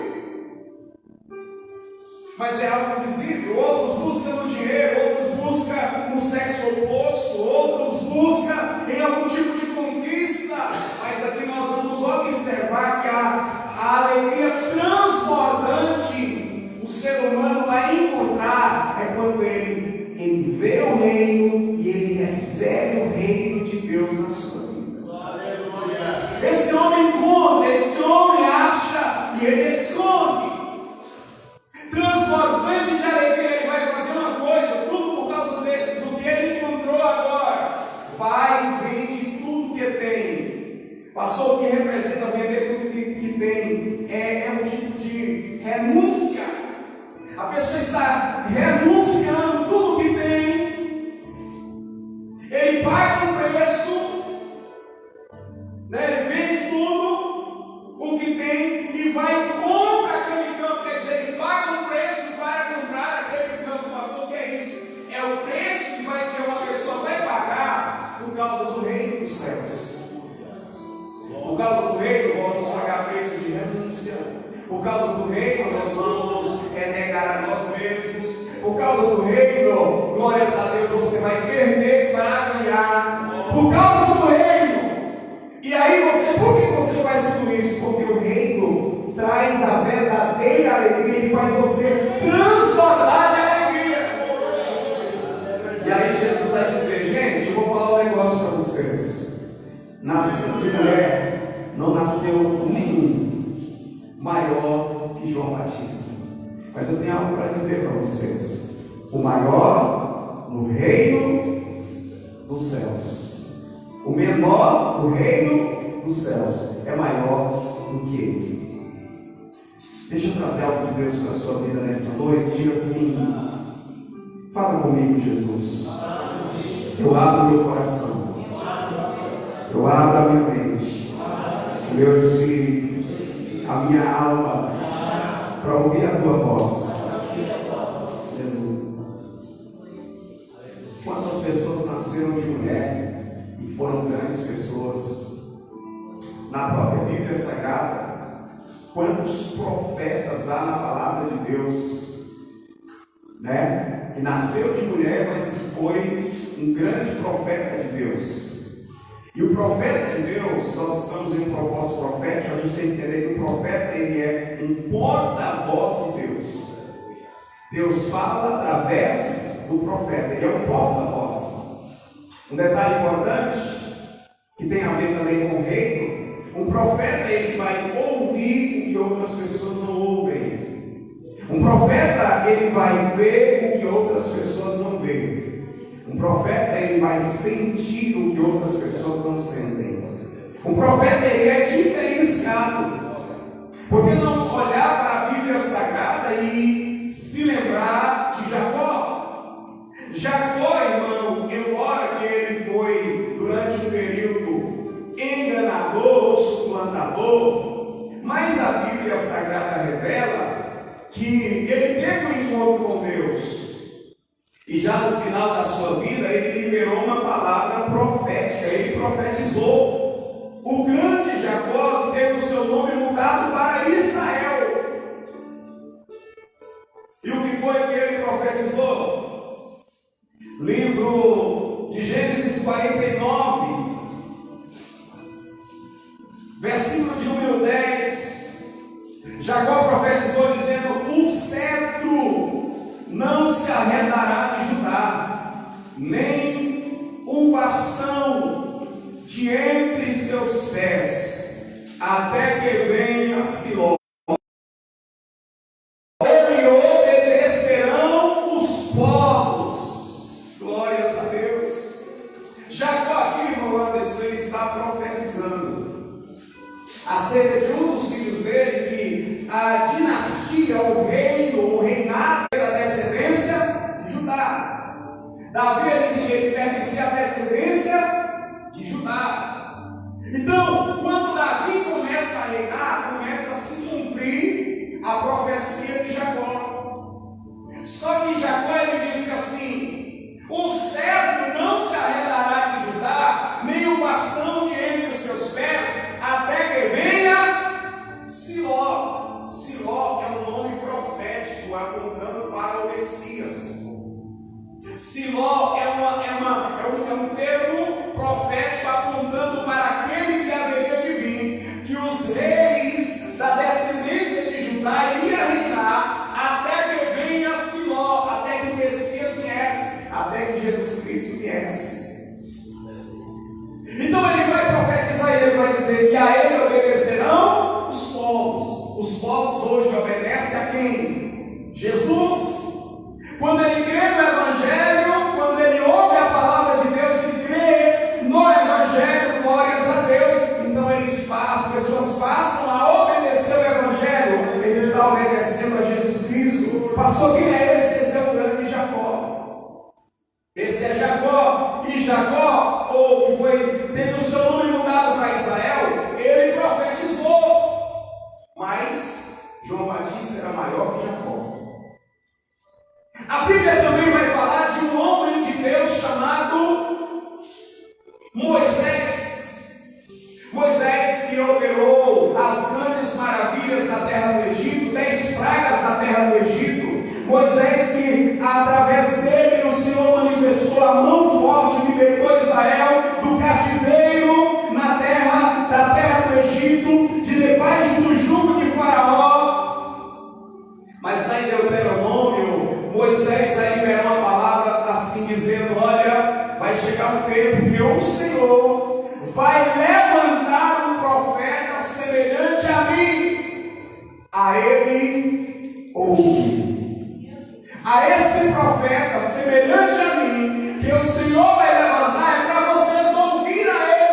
Speaker 3: Mas é algo invisível. Outros buscam o dinheiro, outros buscam um sexo oposto, outros buscam em algum tipo de conquista. Mas aqui nós vamos observar que a alegria transbordante o ser humano vai encontrar é quando ele vê o reino e ele recebe o reino de Deus na sua vida. Aleluia. Esse homem encontra, esse homem acha e ele esconde. Transbordante de alegria, ele vai fazer uma coisa, tudo por causa do que ele encontrou agora. Vai e vende tudo que tem. Passou o que representa vender tudo que tem. É um tipo de renúncia. A pessoa está renunciando tudo que tem. Ele paga um preço, né? Ele vende tudo o que tem e vai e compra aquele campo. Quer dizer, ele paga um preço para comprar aquele campo. Passou o que é isso? É o preço que uma pessoa vai pagar por causa do reino dos céus. Por causa do reino, vamos pagar preço de renúncia. Por causa do reino, nós vamos negar a nós mesmos. Por causa do reino, glórias a Deus, você vai perder para ganhar. Por causa do reino. E aí por que você faz tudo isso? Porque o reino traz a verdadeira alegria e faz você transbordar de alegria. E aí Jesus vai dizer, gente, eu vou falar um negócio para vocês. Nasceu de mulher, não nasceu nenhum maior que João Batista. Mas eu tenho algo para dizer para vocês. O maior no reino dos céus. O menor no reino dos céus é maior do que ele. Deixa eu trazer algo de Deus para a sua vida nessa noite. Diga assim: fala comigo, Jesus. Eu abro meu coração. Eu abro a minha mente, o meu espírito, a minha alma, para ouvir a tua voz. Quantas pessoas nasceram de mulher e foram grandes pessoas? Na própria Bíblia Sagrada, quantos profetas há na palavra de Deus, né? Que nasceu de mulher, mas que foi um grande profeta de Deus. E o profeta de Deus, nós estamos em um propósito profético, a gente tem que entender que o profeta ele é um porta-voz de Deus. Deus fala através do profeta, ele é um porta-voz. Um detalhe importante, que tem a ver também com o reino, um profeta ele vai ouvir o que outras pessoas não ouvem. Um profeta ele vai ver o que outras pessoas não veem. Um profeta ele vai sentir o que outras pessoas não sentem. Um profeta ele é diferenciado. Por que não olhar para a Bíblia Sagrada e se lembrar de Jacó? Jacó, irmão, embora versículo de número 10, Jacó profetizou dizendo: um cetro não se arredará de Judá, nem um bastão de entre seus pés, até que venha Siló. Ele obedecerão os povos. Glórias a Deus. Jacó aqui, irmão Anderson, ele está profetizando acerca de um dos filhos dele, que a dinastia, o reino, o reinado da descendência de Judá. Davi, ele pertencia à descendência de Judá. Então, quando Davi começa a reinar, começa a se cumprir a profecia de Jacó. Só que Jacó, ele disse assim: o cetro não se arredará de Judá, nem o bastão de entre os seus pés, até que venha Siló. Siló é um nome profético apontando para o Messias. Siló é um termo profético apontando para aquele que haveria de vir, que os reis da descendência de Judá iriam reinar até que venha Siló, até que o Messias viesse, até que Jesus Cristo viesse. Então ele vai profetizar, ele vai dizer que a ele obedecerão os povos. Os povos hoje obedecem a quem? Jesus. Quando ele crê no Evangelho, quando ele ouve a palavra de Deus e crê no Evangelho, glórias a Deus, então as pessoas passam a obedecer o Evangelho. Ele está obedecendo a Jesus Cristo. Pastor, quem é esse? Esse é o grande Jacó. Esse é Jacó. E Jacó, teve o seu nome mudado para Israel, ele profetizou. Mas João Batista era maior que Jacó. A Bíblia também vai falar de um homem de Deus chamado Moisés. Moisés que operou as grandes maravilhas da terra do Egito, 10 pragas da terra do Egito. Moisés que, através dele, o Senhor manifestou a mão forte que libertou Israel do cativeiro da terra do Egito, de debaixo do jugo de Faraó. Mas lá em Deuteronômio, Moisés vai liberar uma palavra assim, dizendo: olha, vai chegar um tempo que o Senhor vai levantar um profeta semelhante a mim. A ele ouve. A esse profeta semelhante a mim, que o Senhor vai levantar, é para vocês ouvir a ele.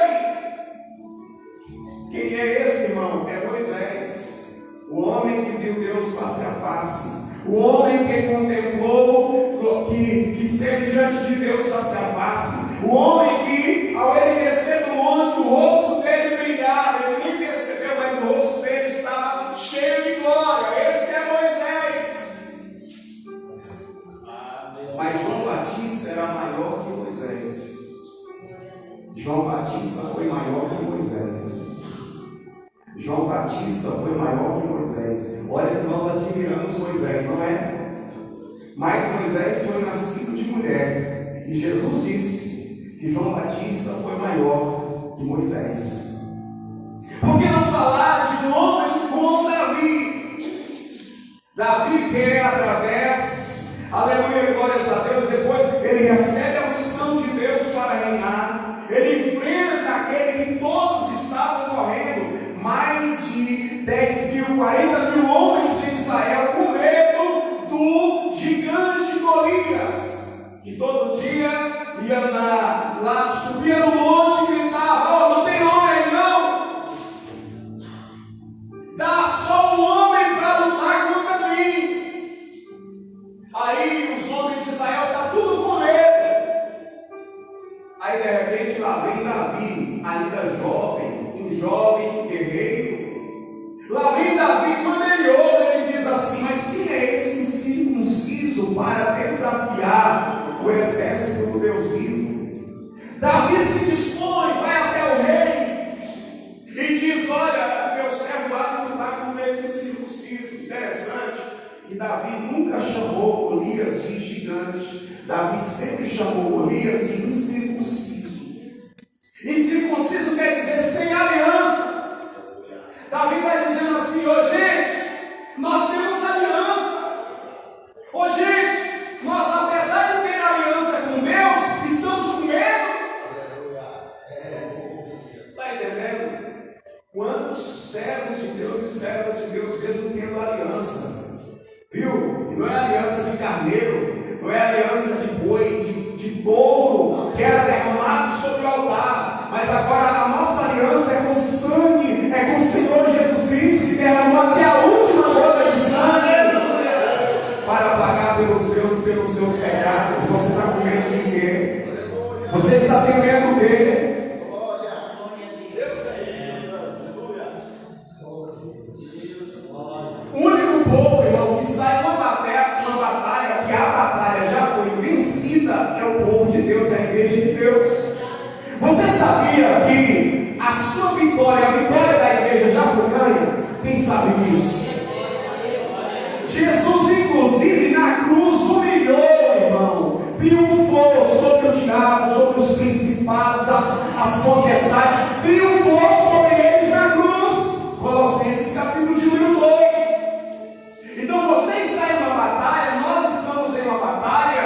Speaker 3: Quem é esse, irmão? É Moisés, o homem que viu Deus face a face. O homem que contemplou, que esteve diante de Deus face a face. O homem que, ao ele descer do monte, o rosto dele brilhava. Ele nem percebeu, mas o rosto dele estava cheio de glória. Esse é Moisés. Mas João Batista era maior que Moisés. João Batista foi maior que Moisés. João Batista foi maior que Moisés. Olha que nós admiramos Moisés, não é? Mas Moisés foi nascido de mulher. E Jesus disse que João Batista foi maior que Moisés. Por que não falar de um homem como Davi? Davi que através, aleluia, glórias a Deus, depois ele recebe a unção de Deus para reinar. Ele enfrenta aquele que todos estavam correndo. Mais de 10 mil, 40 mil homens em Israel com medo do gigante Golias, que todo dia ia lá, subia no monte e gritava: oh, não tem homem Quantos servos de Deus e servas de Deus mesmo tendo aliança, viu? E não é aliança de carneiro, não é aliança de boi, de touro, que era derramado sobre o altar, mas agora a nossa aliança é com o sangue, é com o Senhor Jesus Cristo, que derramou até a última gota de sangue para pagar pelos meus e pelos seus pecados. Você está com medo de quê? Você está com medo de quê? O único povo, irmão, que sai uma batalha, que a batalha já foi vencida, é o povo de Deus, é a igreja de Deus. Você sabia que a sua vitória, a vitória da igreja já foi ganha? Quem sabe disso? Jesus, inclusive, na cruz humilhou, irmão, triunfou sobre o diabo, sobre os principados, as potestades, triunfou sobre eles na cruz. Colossenses capítulo de número 2. Então você está em uma batalha, nós estamos em uma batalha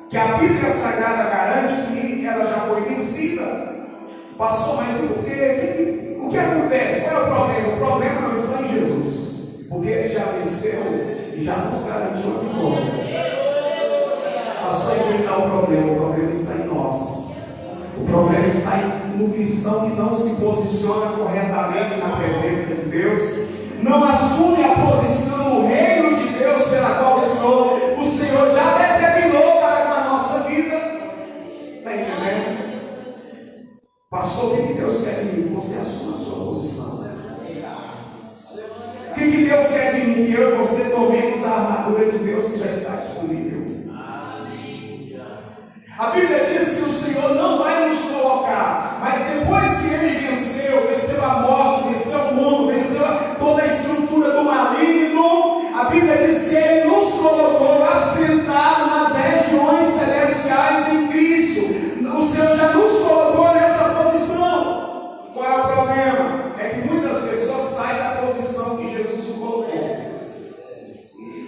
Speaker 3: que a Bíblia Sagrada garante que ela já foi vencida. Pastor, mas por quê? O que acontece? Qual é o problema? O problema não está em Jesus, porque ele já venceu e já nos garantiu a vitória. Pastor, aí está o problema está em nós. O problema está no cristão que não se posiciona corretamente na presença de Deus, não assume a posição no reino de Deus pela qual o Senhor já determinou para com a nossa vida. Está entendendo? Pastor, o que Deus quer de mim? Você assuma a sua posição. O que Deus quer de mim? Que eu e você tomemos a armadura de Deus que já está disponível. A Bíblia diz que o Senhor não vai nos colocar, mas depois que Ele venceu a morte, venceu o mundo, venceu toda a estrutura do maligno, a Bíblia diz que Ele nos colocou assentado nas regiões celestiais em Cristo. O Senhor já nos colocou nessa posição. Qual é o problema? É que muitas pessoas saem da posição que Jesus o colocou.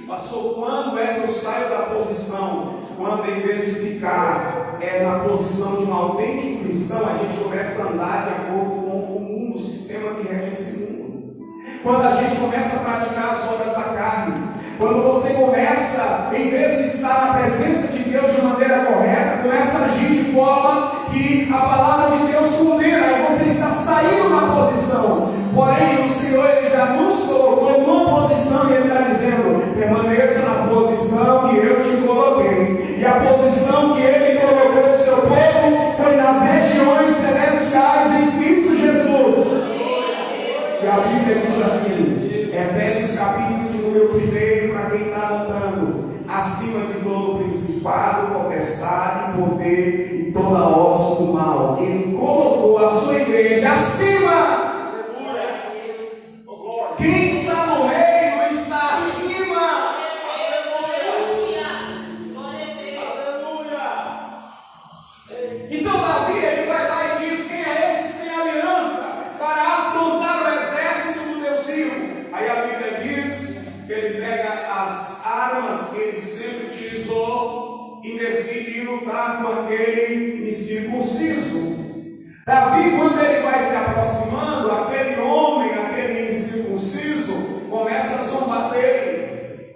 Speaker 3: Pastor, quando é que eu saio da posição? Quando em vez de ficar na posição de um autêntico cristão, a gente começa a andar de acordo com o mundo, o sistema que rege esse mundo. Quando a gente começa a praticar as obras da carne, quando você começa, em vez de estar na presença de Deus de maneira correta, começa a agir de forma que a palavra de Deus condena, e você está saindo da posição. Porém, o Senhor Ele já nos colocou numa posição e Ele está dizendo: permaneça na posição que eu te coloquei. E a posição que Ele colocou o seu povo foi nas regiões celestiais em Cristo Jesus. E a Bíblia diz assim, Efésios capítulo de número 1, para quem está anotando: acima de todo principado, potestade, poder e toda hoste do mal. Ele colocou a sua igreja acima. Quem está no reino está acima. Então Davi, ele vai lá e diz: quem é esse sem aliança para afrontar o exército do Deus vivo? Aí a Bíblia diz que ele pega as armas que ele sempre utilizou e decide ir lutar com aquele incircunciso. Davi, quando ele vai se aproximando, aquele homem, aquele incircunciso, começa a zombar dele,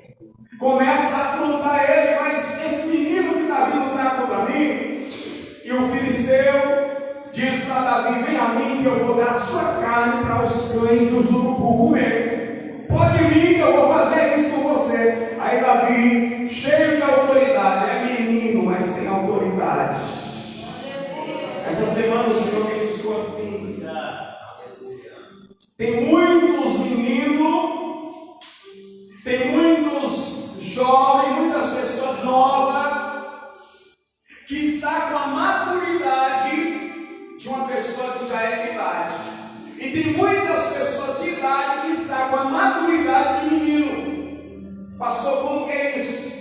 Speaker 3: começa a afrontar ele. Mas esse menino que está vindo lutar contra mim, e o filisteu diz para Davi: vem a mim que eu vou dar a sua carne para os cães e os urubus comer. Pode vir que eu vou fazer isso com você. Aí Davi, cheio de autoridade, é menino, mas tem autoridade. Essa semana o Senhor me disse assim: tem muitos meninos, tem muitos jovens, muitas pessoas novas que está com a maturidade de uma pessoa que já é de idade. E tem muitas pessoas de idade que está com a maturidade de menino. Pastor, como que é isso?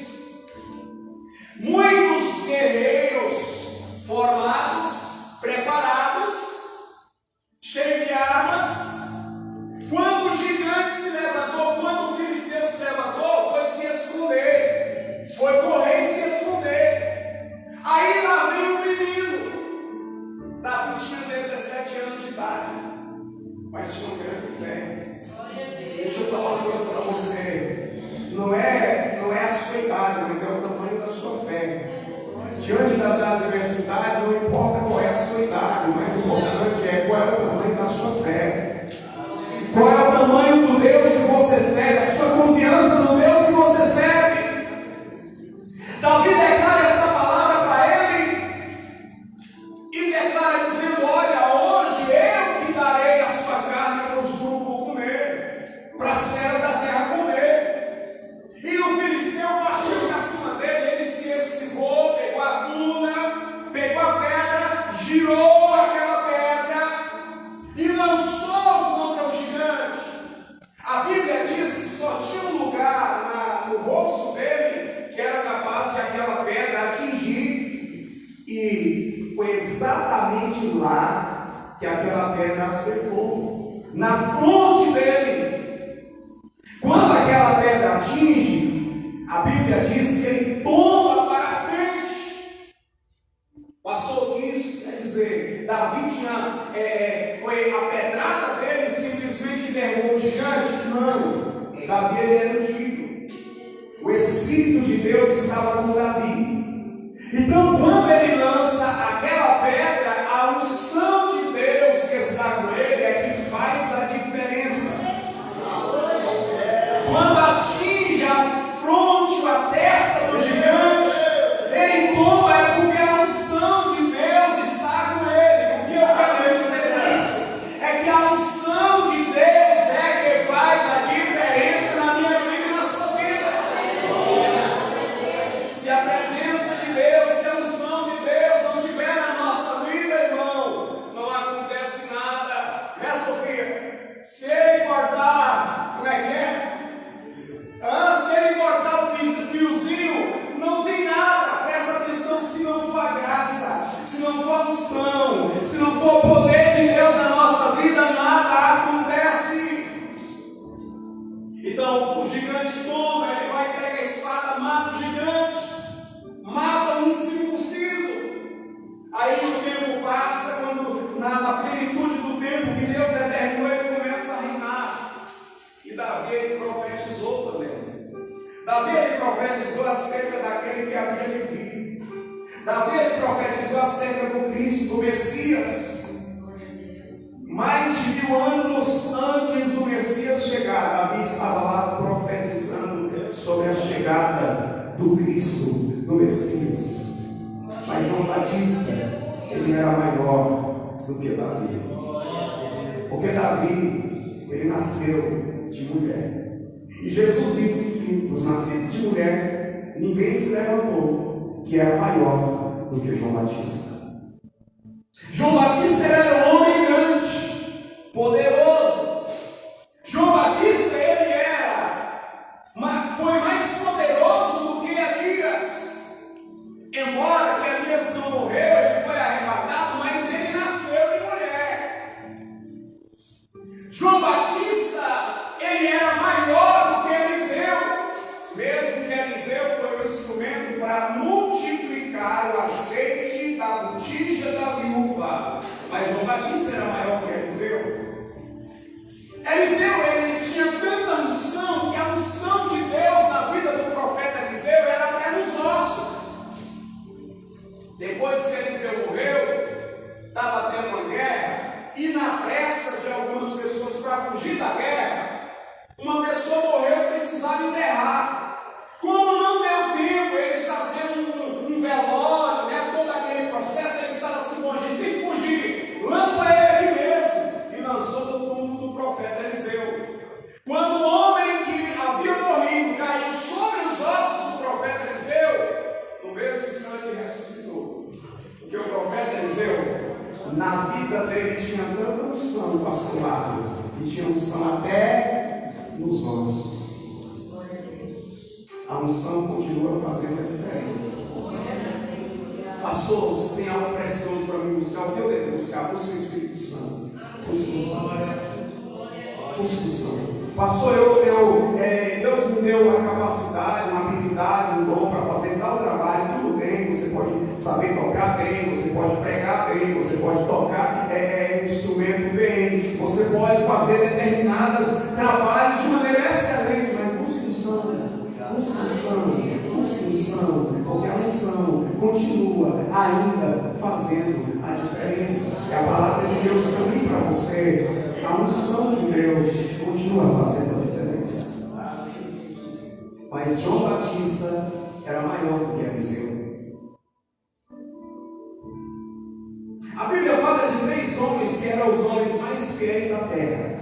Speaker 3: Muitos guerreiros formados, preparados, cheios de armas. Quando o gigante se levantou, quando o filisteu se levantou, foi se esconder, foi correr e se esconder. Aí lá vem o menino. Davi tinha 17 anos de idade, mas idade, não importa qual é a sua idade, o mais importante é qual é o tamanho da sua fé. Qual é o tamanho do Deus que você serve, a sua confiança no Deus que você serve. Davi declara essa palavra para ele e declara dizendo: olha, hoje eu que darei a sua carne para os burros comer, para as feras da terra comer. E o filisteu partiu para cima dele, ele se esquivou, pegou a funda, pegou a pedra, girou aquela pedra e lançou contra o gigante. A Bíblia diz que só tinha um lugar no rosto dele que era capaz de aquela pedra atingir, e foi exatamente lá que aquela pedra acertou, na fronte dele. Quando aquela pedra atinge, a Bíblia diz que ele tomba para a frente. Passou isso, quer dizer, Davi foi a pedrada dele, simplesmente derrubou o gigante? Não, Davi ele era ungido. O Espírito de Deus estava com Davi. Então, quando ele lança aquela pedra, a unção de Deus que está com ele é que faz a diferença. Quando atinge a fronte, a testa do gigante, ele tomba, é porque a unção de Deus está com ele. O que eu quero dizer com isso? É que a unção de Deus é que faz a diferença na minha vida e na sua vida. Se a presença de Deus, se a unção de Deus não estiver na nossa vida, irmão, não acontece nada. Né, Sofia? Se ele cortar, como é que é? Se ele cortar o fiozinho, não tem nada. Presta atenção, se não for a graça, se não for a unção, se não for o poder de Deus na nossa vida, nada acontece. Então, o gigante toma, ele vai pegar a espada, mata o gigante, mata um incircunciso. Aí o tempo passa, quando na plenitude do tempo que Deus determinou, ele começa a reinar. E Davi ele profetizou também. Davi ele profetizou acerca daquele que havia de vir. Davi ele profetizou acerca do Cristo, do Messias. Mais de 1000 anos antes do Messias chegar, Davi estava lá profetizando sobre a chegada do Cristo, do Messias. Mas João Batista, ele era maior do que Davi. Porque Davi, ele nasceu de mulher. E Jesus disse que dos nascidos de mulher, ninguém se levantou que era maior do que João Batista. João Batista era um homem grande, poderoso. João Batista, ele foi mais poderoso do que Elias. Embora que Elias não morreu, ele foi arrebatado, mas ele nasceu de mulher. João Batista, ele era maior do que Eliseu, mesmo que Eliseu foi um instrumento para multiplicar o azeite da botija da viúva. Mas João Batista era maior que Eliseu. Eliseu, ele tinha tanta unção, que a unção de Deus na vida do profeta Eliseu era até nos ossos. Depois que Eliseu morreu, estava tendo uma guerra, e na pressa de algumas pessoas para fugir da guerra, uma pessoa morreu e precisava enterrar. Como não deu tempo, eles fazendo um velório, né, todo aquele processo, eles estavam assim: bom, a gente tem que fugir, lança ele aqui mesmo. E lançou do túmulo do profeta Eliseu. Quando o homem que havia morrido caiu sobre os ossos do profeta Eliseu, no mesmo instante ressuscitou. Porque o profeta Eliseu, na vida dele, tinha tanta unção, pastor Mário, que tinha unção até nos ossos. A unção continua fazendo a diferença. Pastor, você tem algo precioso para mim buscar? O que eu devo buscar? Busca o Espírito Santo. Busca o Santo. Pastor, Deus me deu a capacidade, uma habilidade, um dom para fazer tal trabalho. Tudo bem, você pode saber tocar bem, você pode pregar bem, você pode tocar instrumento bem, você pode fazer determinados trabalhos de maneira excelente, mas busque o Santo. Busque o Santo, porque a unção continua ainda fazendo fazendo a diferença. É a palavra de Deus também para você. A unção de Deus continua fazendo a diferença. Mas João Batista era maior do que Eliseu. A Bíblia fala de 3 homens que eram os homens mais fiéis da terra: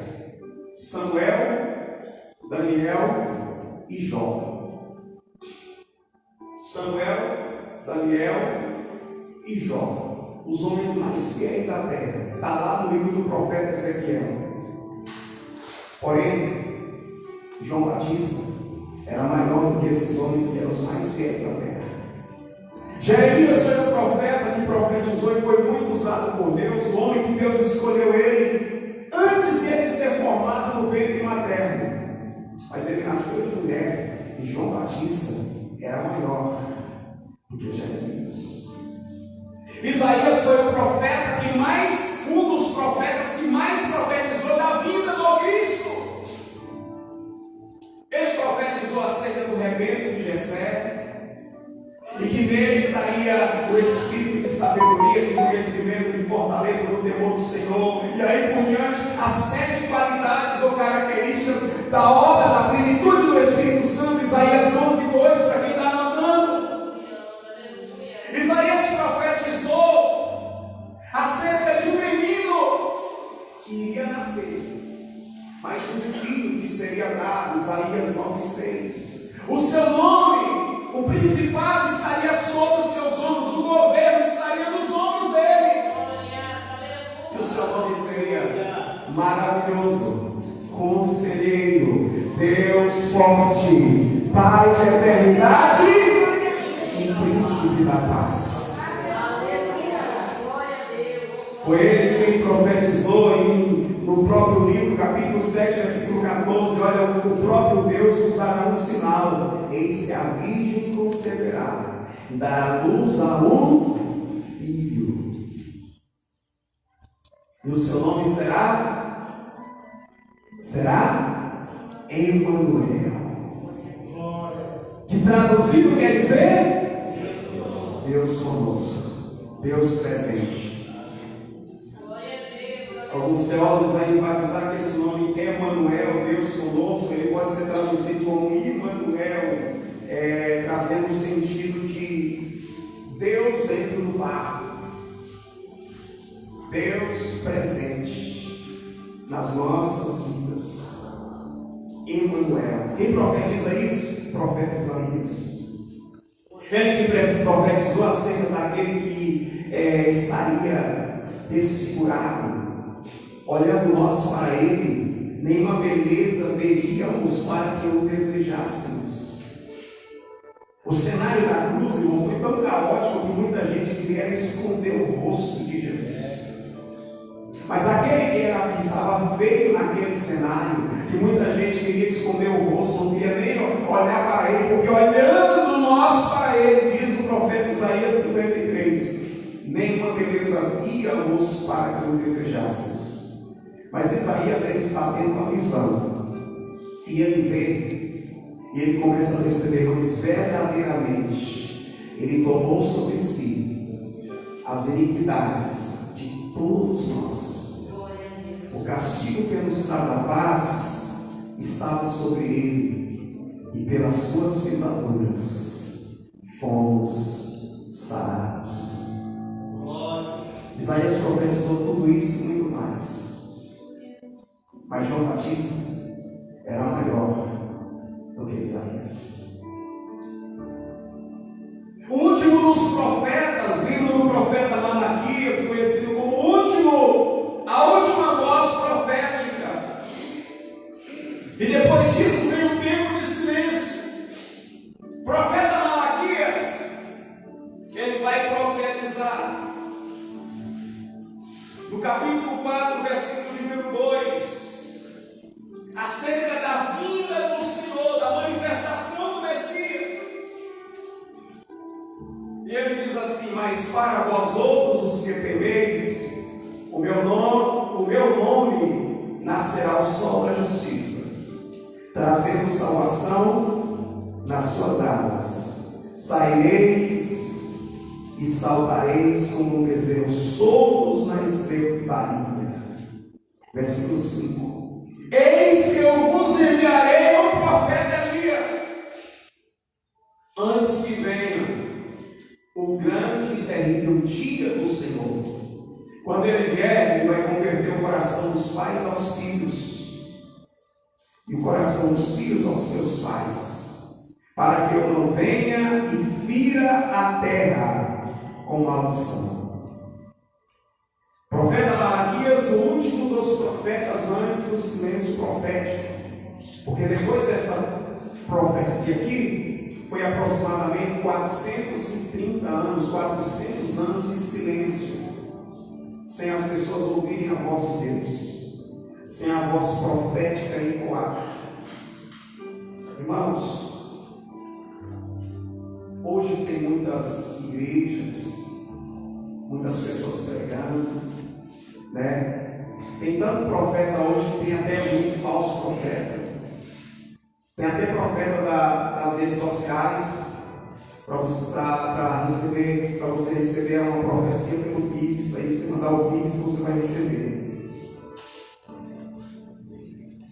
Speaker 3: Samuel, Daniel e Jó. Samuel, Daniel e Jó, os homens mais fiéis da terra. Está lá no livro do profeta Ezequiel. Porém, João Batista era maior do que esses homens que eram os mais fiéis da terra. Jeremias foi um profeta que profetizou e foi muito usado por Deus, o homem que Deus escolheu ele antes de ele ser formado no ventre materno. Mas ele nasceu de mulher, e João Batista era maior do que Jeremias. Isaías foi o profeta que mais, um dos profetas que mais profetizou da vinda do Cristo. Ele profetizou acerca do rebento de Jessé, e que nele saía o espírito de sabedoria, de conhecimento, de fortaleza, do temor do Senhor, e aí por diante, as 7 qualidades ou características da obra, da plenitude do Espírito Santo. Isaías 11:2, para quem está anotando. Isaías profetizou acerca de um menino que iria nascer, mas um filho que seria dado. Isaías 9:6. O seu nome, o principado, estaria sobre os seus ombros, o governo estaria nos ombros dele. E o seu nome seria Maravilhoso, Conselheiro, Deus Forte, Pai da Eternidade e Príncipe da Paz. Foi ele quem profetizou no próprio livro, capítulo 7, versículo 14. Olha, o próprio Deus usará um sinal: eis que a virgem conceberá e dará luz a um filho, e o seu nome será Emanuel, que traduzido quer dizer Deus conosco, Deus presente. Alguns teólogos vão enfatizar que esse nome Emanuel, Deus conosco, ele pode ser traduzido como Emmanuel, trazendo o sentido de Deus dentro do barco, Deus presente nas nossas vidas. Emmanuel. Quem profetiza isso? O profeta Isaías. Ele que profetizou acerca daquele que estaria desfigurado. Olhando nós para ele, nenhuma beleza veríamos para que o desejássemos. O cenário da cruz, irmão, foi tão caótico que muita gente queria esconder o rosto de Jesus. Mas aquele que estava feio naquele cenário, que muita gente queria esconder o rosto, não queria nem olhar para ele, porque olhando nós para ele, diz o profeta Isaías 53, nenhuma beleza víamos para que o desejássemos. Mas Isaías, ele está tendo uma visão, e ele vê, e ele começa a perceber, pois verdadeiramente ele tomou sobre si as iniquidades de todos nós. O castigo que nos traz a paz estava sobre ele, e pelas suas pisaduras fomos sarados. Isaías profetizou tudo isso e muito mais. Mas João Batista era maior do que Isaías. O último dos profetas, vindo do profeta Malaquias, conhecido como a última voz profética. E depois disso veio um tempo de silêncio. O profeta Malaquias, ele vai profetizar. No capítulo 4, versículo de número 2. Acerca da vinda do Senhor, da manifestação do Messias. E ele diz assim: mas para vós outros, os que temeis o meu nome nascerá o sol da justiça, trazendo salvação nas suas asas. Saireis e saltareis como um bezerro, soltos na estrebaria. Versículo 5. Eis que eu vos enviarei o profeta Elias, antes que venha o grande e terrível dia do Senhor. Quando ele vier, ele vai converter o coração dos pais aos filhos, e o coração dos filhos aos seus pais, para que eu não venha e fira a terra com maldição. Profeta Malaquias, o último dos profetas antes do silêncio profético, porque depois dessa profecia aqui, foi aproximadamente 430 anos, 400 anos de silêncio, sem as pessoas ouvirem a voz de Deus, sem a voz profética ecoar. Irmãos, hoje tem muitas igrejas, muitas pessoas pregando, né? Tem tanto profeta hoje que tem até muitos falsos profetas. Tem até profeta das redes sociais para você receber uma profecia pelo Pix. Aí você mandar o Pix, você vai receber.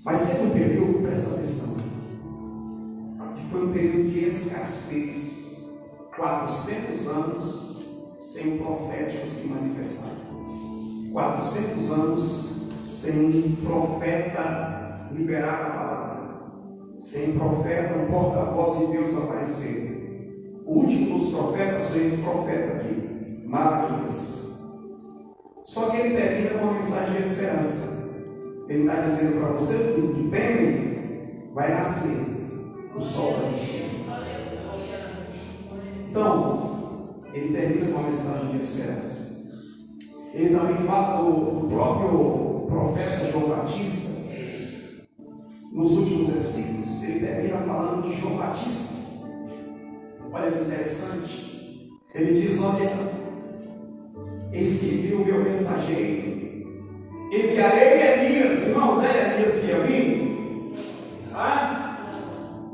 Speaker 3: Mas teve um período, presta atenção, que foi um período de escassez, 400 anos sem um profético se manifestar, 400 anos sem um profeta liberar a palavra, sem um profeta, um porta-voz de Deus aparecer. O último dos profetas foi esse profeta aqui, Malaquias. Só que ele termina com uma mensagem de esperança. Ele está dizendo para vocês que temem, vai nascer o sol da justiça. Então, ele termina com uma mensagem de esperança. Ele também fala do próprio profeta João Batista. Nos últimos versículos, ele termina falando de João Batista. Olha que interessante. Ele diz: olha, eis que viu o meu mensageiro, enviarei Elias. Irmãos, é Elias que ia vir?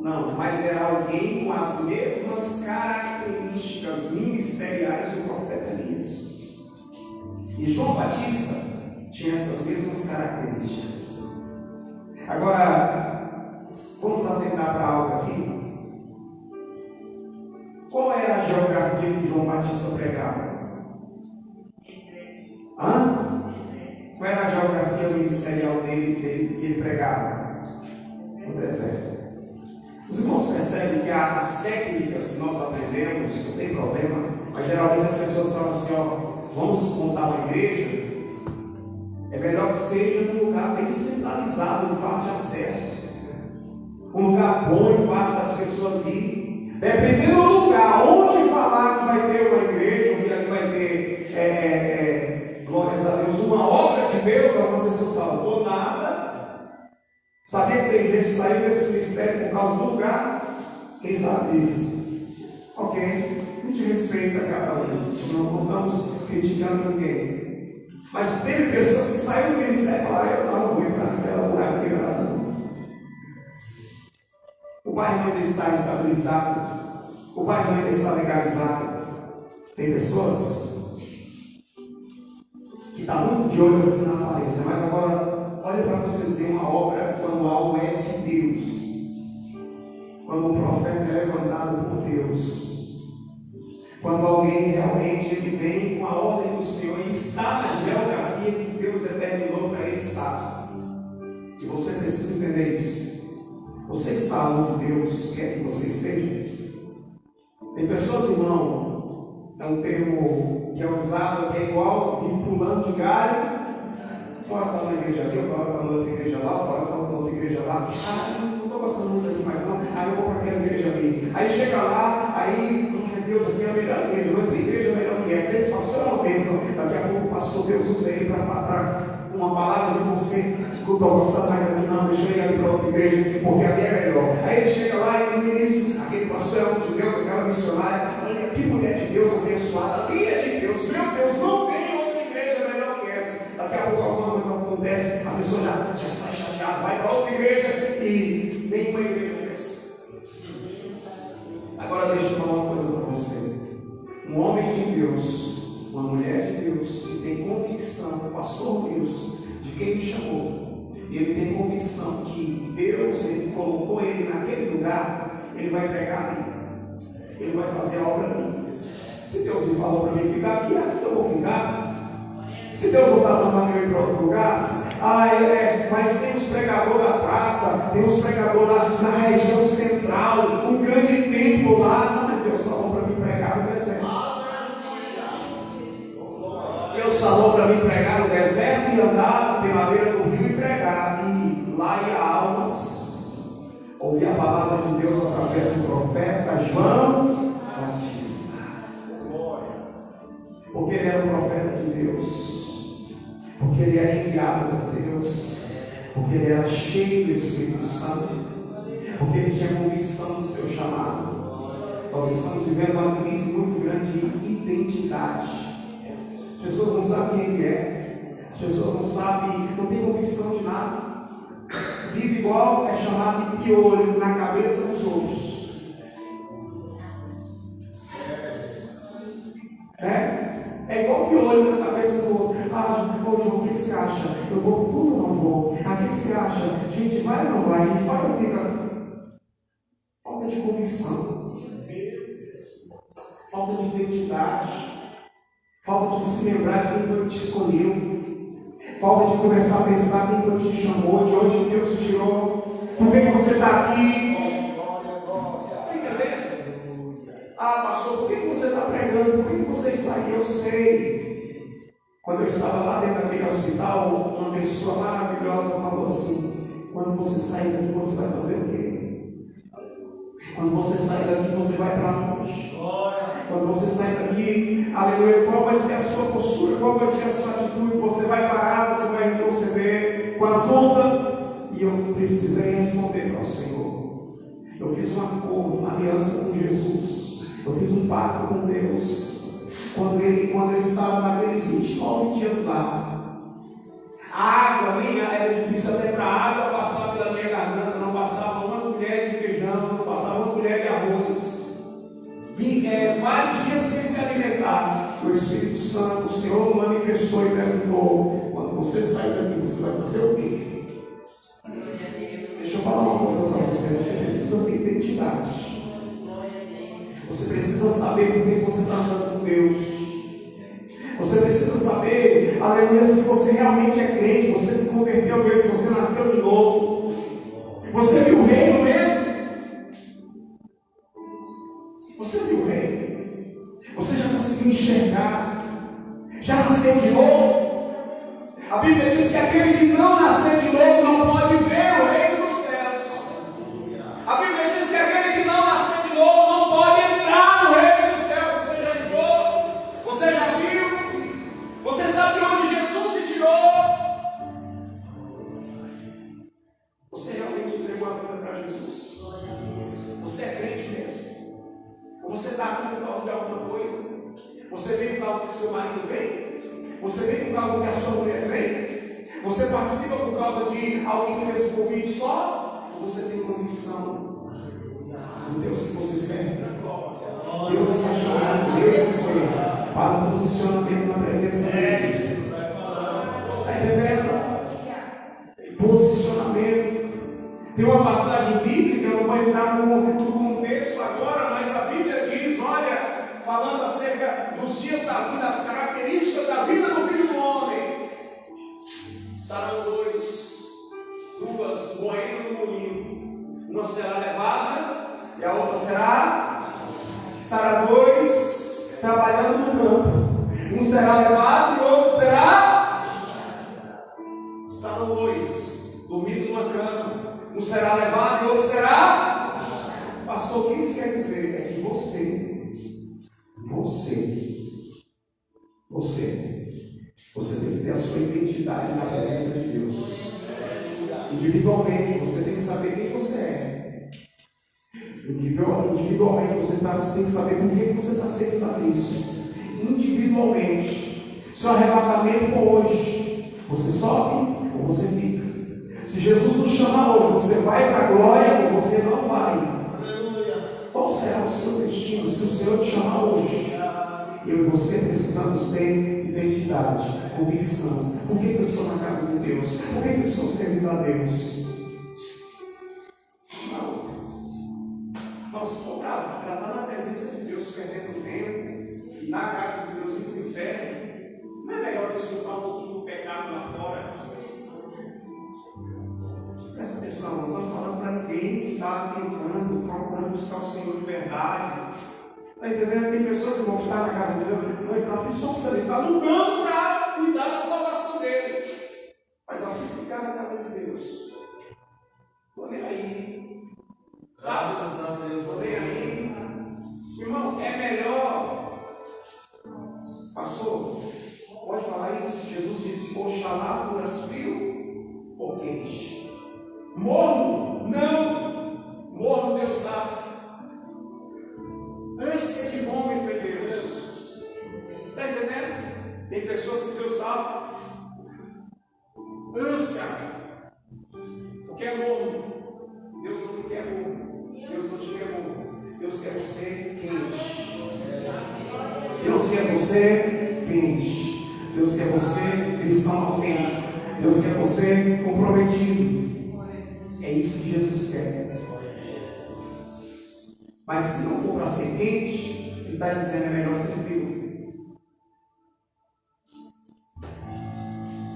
Speaker 3: Não, mas era alguém com as mesmas características ministeriais do profeta Elias. E João Batista tinha essas mesmas características. Agora, vamos atentar para algo aqui. Qual era a geografia que João Batista pregava? Qual era a geografia ministerial dele que ele pregava? No deserto. Os irmãos percebem que as técnicas que nós aprendemos, não tem problema, mas geralmente as pessoas falam assim: ó, vamos montar uma igreja, é melhor que seja num lugar bem centralizado, de fácil acesso, um lugar bom e fácil das pessoas irem. Dependendo do lugar onde falar que vai ter uma igreja, que vai ter, glórias a Deus, uma obra de Deus, algumas pessoas falam, ou nada. Sabia que tem gente que saiu desse ministério por causa do lugar? Quem sabe disso? Ok, a gente respeita cada um, não estamos criticando ninguém. Mas teve pessoas que saíram do ministério e falaram: eu não vou ir para aquela lugar aqui, não. O bairro ainda está estabilizado, o bairro ainda está legalizado. Tem pessoas que estão muito de olho assim na aparência, mas agora, olha para vocês verem uma obra quando algo é de Deus, quando um profeta é levantado por Deus, quando alguém realmente ele vem com a ordem do Senhor e está na geografia que Deus determinou para ele estar. E você precisa entender isso. Você está onde Deus quer que você esteja? Tem pessoas, irmão, é um termo que é usado, que é igual vir pulando de galho. Agora está na igreja aqui, agora está na outra igreja lá, agora está na outra igreja lá. Não estou gostando muito aqui mais não. Aí eu vou para aquela igreja ali. Aí chega lá, aí, Deus, aqui é a melhor igreja, não tem igreja melhor que essa. Esse pastor é uma bênção. Daqui a pouco o pastor Deus usa ele para uma palavra de você. Escuta, você vai aqui, não, deixa eu ir ali para outra igreja, porque ali é melhor. Aí ele chega lá e no início, aquele pastor é homem de Deus, aquela missionária, olha que mulher de Deus abençoada, ali é de Deus, meu Deus, não tem outra igreja melhor que essa. Daqui a pouco alguma coisa acontece, a pessoa já sai chateada, vai para outra igreja e nenhuma igreja cresce. Agora deixa eu falar uma coisa para você. Um homem de Deus achou, e ele tem convicção que Deus, ele colocou ele naquele lugar, ele vai pregar ali, ele vai fazer a obra ali. Se Deus me falou para mim ficar aqui, aqui eu vou ficar. Se Deus não está mandando eu ir para outro lugar, mas tem os pregadores da praça, tem os pregadores na região central, um grande templo lá. Não, mas Deus falou para mim pregar no deserto. Deus falou para mim pregar no deserto e andar pela beira do rio e pregar. E lá ia almas, ouvir a palavra de Deus através do profeta João Batista. Porque ele era um profeta de Deus, porque ele era enviado por Deus, porque ele era cheio do Espírito Santo, porque ele tinha convicção do seu chamado. Nós estamos vivendo uma crise muito grande de identidade. As pessoas não sabem quem ele é, as pessoas não sabem, não têm convicção de nada. Vive igual é chamado de piolho na cabeça dos outros. É igual piolho na cabeça do outro. João, o que você acha? Eu vou ou não vou? O que você acha? Gente, vai ou não vai? A gente vai ou fica? Falta de convicção, falta de identidade, falta de se lembrar de quem foi que te escolheu, falta de começar a pensar quem foi que te chamou, de onde Deus te tirou, por que você está aqui. Pastor, por que você está pregando? Por que você está aqui? Eu sei. Quando eu estava lá dentro daquele hospital, uma pessoa maravilhosa falou assim: quando você sair daqui, você vai fazer o quê? Quando você sair daqui, você vai para onde? Quando você sair daqui, aleluia, qual vai ser a sua postura? Qual vai ser a sua atitude? Você vai parar, você vai retroceder com as ondas? E eu precisei responder para o Senhor. Eu fiz um acordo, uma aliança com Jesus. Eu fiz um pacto com Deus. Quando eu estava naqueles 29 dias lá, a água ali era difícil até para a água passar pela minha garganta. Não passava uma colher de feijão, não passava uma colher de arroz. Vários dias sem se alimentar. O Espírito Santo, o Senhor manifestou e perguntou: quando você sair daqui, você vai fazer o quê? Deixa eu falar uma coisa para você. Você precisa ter identidade. Você precisa saber por que você está andando com Deus. Você precisa saber, aleluia, se você realmente é crente, você se converteu mesmo, se você nasceu de novo. Você viu o reino mesmo? Você viu o reino? Você já conseguiu enxergar? Já nasceu de novo? A Bíblia diz que aquele que não nasceu de novo não pode ver o reino dos céus. A Bíblia diz que aquele que não nasceu de novo não pode entrar no reino dos céus. Você já entrou? Você já viu? Você sabe de onde Jesus se tirou? Você realmente entregou a vida para Jesus? Você é crente mesmo? Ou você está aqui por causa de alguma coisa? Você vem por causa que seu marido vem? Você vem por causa que a sua mulher vem? Você participa por causa de alguém que fez o convite só? Ou você tem convicção do Deus que você serve? Deus está chamando você para um posicionamento na presença dele. Está entendendo? Posicionamento. Tem uma passagem bíblica, eu não vou entrar no contexto agora, mas a Bíblia diz, olha, falando acerca dos dias da vida, as características da vida do Filho do Homem. Estarão duas moendo no moinho. Uma será levada e a outra estará dois trabalhando no campo. Um será levado e o outro será. Estarão dois dormindo numa cama. Um será levado e o outro será. Pastor, o que isso quer dizer? É que você tem que ter a sua identidade na presença de Deus. Individualmente, você tem que saber quem você é. Individualmente, você tem que saber por que você está sendo para isso. Individualmente, se o arrebatamento for hoje, você sobe ou você fica. Se Jesus nos chamar hoje, você vai para a glória ou você não vai. Qual será o seu destino se o Senhor te chamar hoje? Eu e você precisamos ter identidade. convicção. Por que eu estou na casa de Deus? Por que eu estou servindo a Deus? Não, se for para estar na presença de Deus perdendo tempo, e na casa de Deus ir para o inferno, não é melhor desculpar um pouquinho o pecado lá fora? Presta atenção, não estou falando para quem está tentando, procurando buscar o Senhor de verdade. Está entendendo? Tem pessoas, irmão, que estão na casa de Deus, não está se esforçando, ele está lutando para cuidar da salvação dele. Mas ao ficar na casa de Deus, estou nem aí. Sabe? Estou nem aí. Irmão, é melhor. Pastor, pode falar isso? Jesus disse: Oxalá furas frio ou quente. Morno? Não! Morno, Deus sabe. Ânsia de vômito em Deus. Está entendendo? Tem pessoas que Deus dá ânsia. O que é morno? Deus não te quer morno. Deus não te quer morno. Deus quer você quente. Deus quer você quente. Deus quer você cristão autêntico. Deus quer você comprometido. É isso que Jesus quer. Mas se não for para ser quente, Ele está dizendo: é melhor ser frio.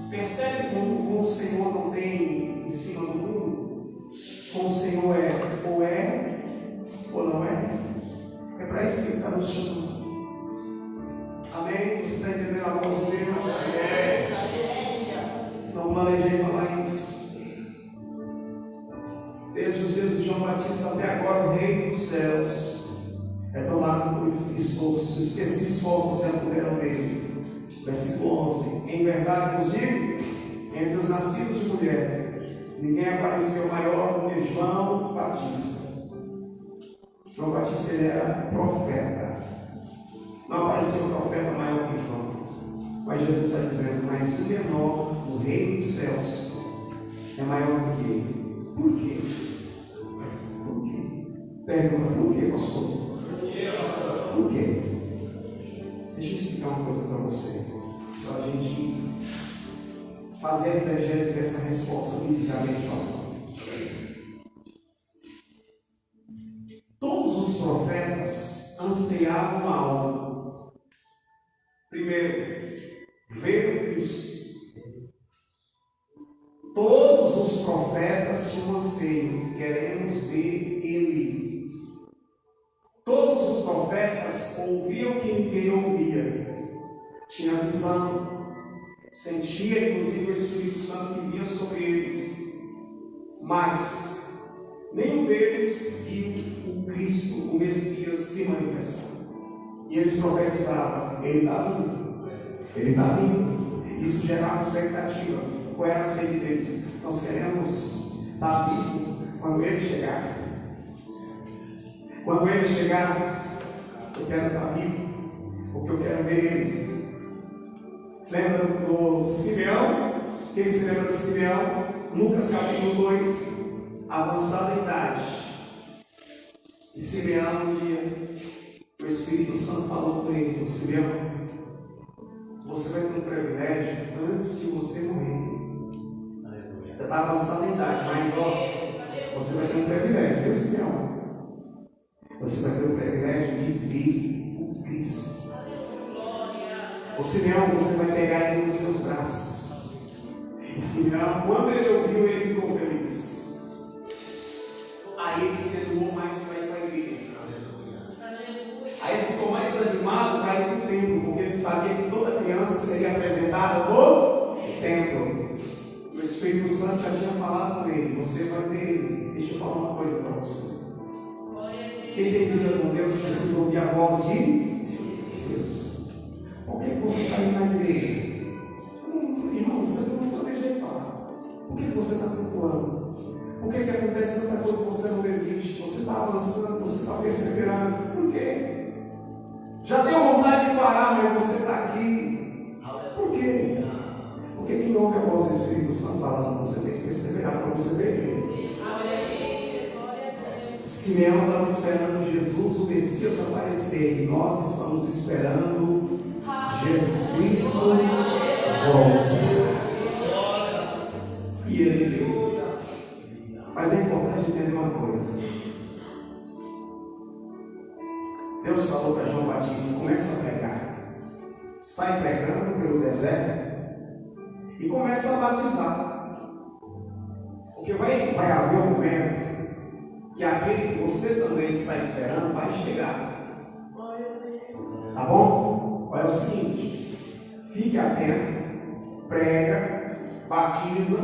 Speaker 3: Percebe como o Senhor não tem em cima do mundo? Como o Senhor é ou não é? É para isso que Ele está nos chamando. Amém? Você está entendendo a voz de Deus? Não planejei falar isso. Desde os dias de João Batista até agora, o reino dos céus é tomado por esforço. Os que se esforçam se apoderam dele. Versículo 11: Em verdade vos digo, entre os nascidos de mulher, ninguém apareceu maior do que João Batista. João Batista, ele era profeta. Não apareceu profeta maior que João. Mas Jesus está dizendo: mas o menor do reino dos céus é maior do que ele. Por quê? Por quê? Pergunta: por quê, pastor? Por quê? Deixa eu explicar uma coisa para você, para a gente fazer a exegese dessa resposta biblicamente falando. Todos os profetas anseiavam algo. Primeiro, ver o Cristo. Todos os profetas tinham um anseio: queremos ver Ele. Todos os profetas ouviam quem ouvia. Tinha visão, sentia inclusive o Espírito Santo que vinha sobre eles. Mas nenhum deles viu o Cristo, o Messias, se manifestando. E eles profetizavam: Ele está vindo. Ele está vindo. Isso gerava expectativa. Qual era a sede deles? Nós queremos estar vivo quando Ele chegar. Quando Ele chegar, eu quero estar vivo, porque eu quero ver Ele. Lembra do Simeão? Quem se lembra de Simeão? Lucas capítulo 2, avançada idade. E Simeão, um dia, o Espírito Santo falou com ele: Simeão, você vai ter um privilégio antes de você morrer. Já está avançada a idade, mas você vai ter um privilégio, viu, Simeão? Você vai ter o privilégio de ver o Cristo. O Simeão, você vai pegar ele nos seus braços. E Simeão, quando ele ouviu, ele ficou feliz. Aí ele se animou mais para ir para a igreja. Aí ele ficou mais animado para ir para o templo, porque ele sabia que toda criança seria apresentada no templo. O Espírito Santo já tinha falado com ele: você vai ter. Deixa eu falar uma coisa para você. Quem tem vida com Deus precisa ouvir a voz de Deus. Por que você está indo na igreja? Irmão, você não planejei falar. Por que você está flutuando? Por que acontece tanta coisa e você não desiste? Você está avançando, você está perseverando. Por quê? Já deu vontade de parar, mas você está aqui. Por quê? Porque quem ouve a voz do Espírito Santo falando, você tem que perseverar para você ver Ele. Simeão estava esperando Jesus, o Messias, aparecer. E nós estamos esperando Jesus Cristo E ele veio. Mas é importante entender uma coisa. Deus falou para João Batista: começa a pregar. Sai pregando pelo deserto e começa a batizar. Porque vai haver um momento que aquele que você também está esperando vai chegar. Tá bom? Olha o seguinte: fique atento, prega, batiza,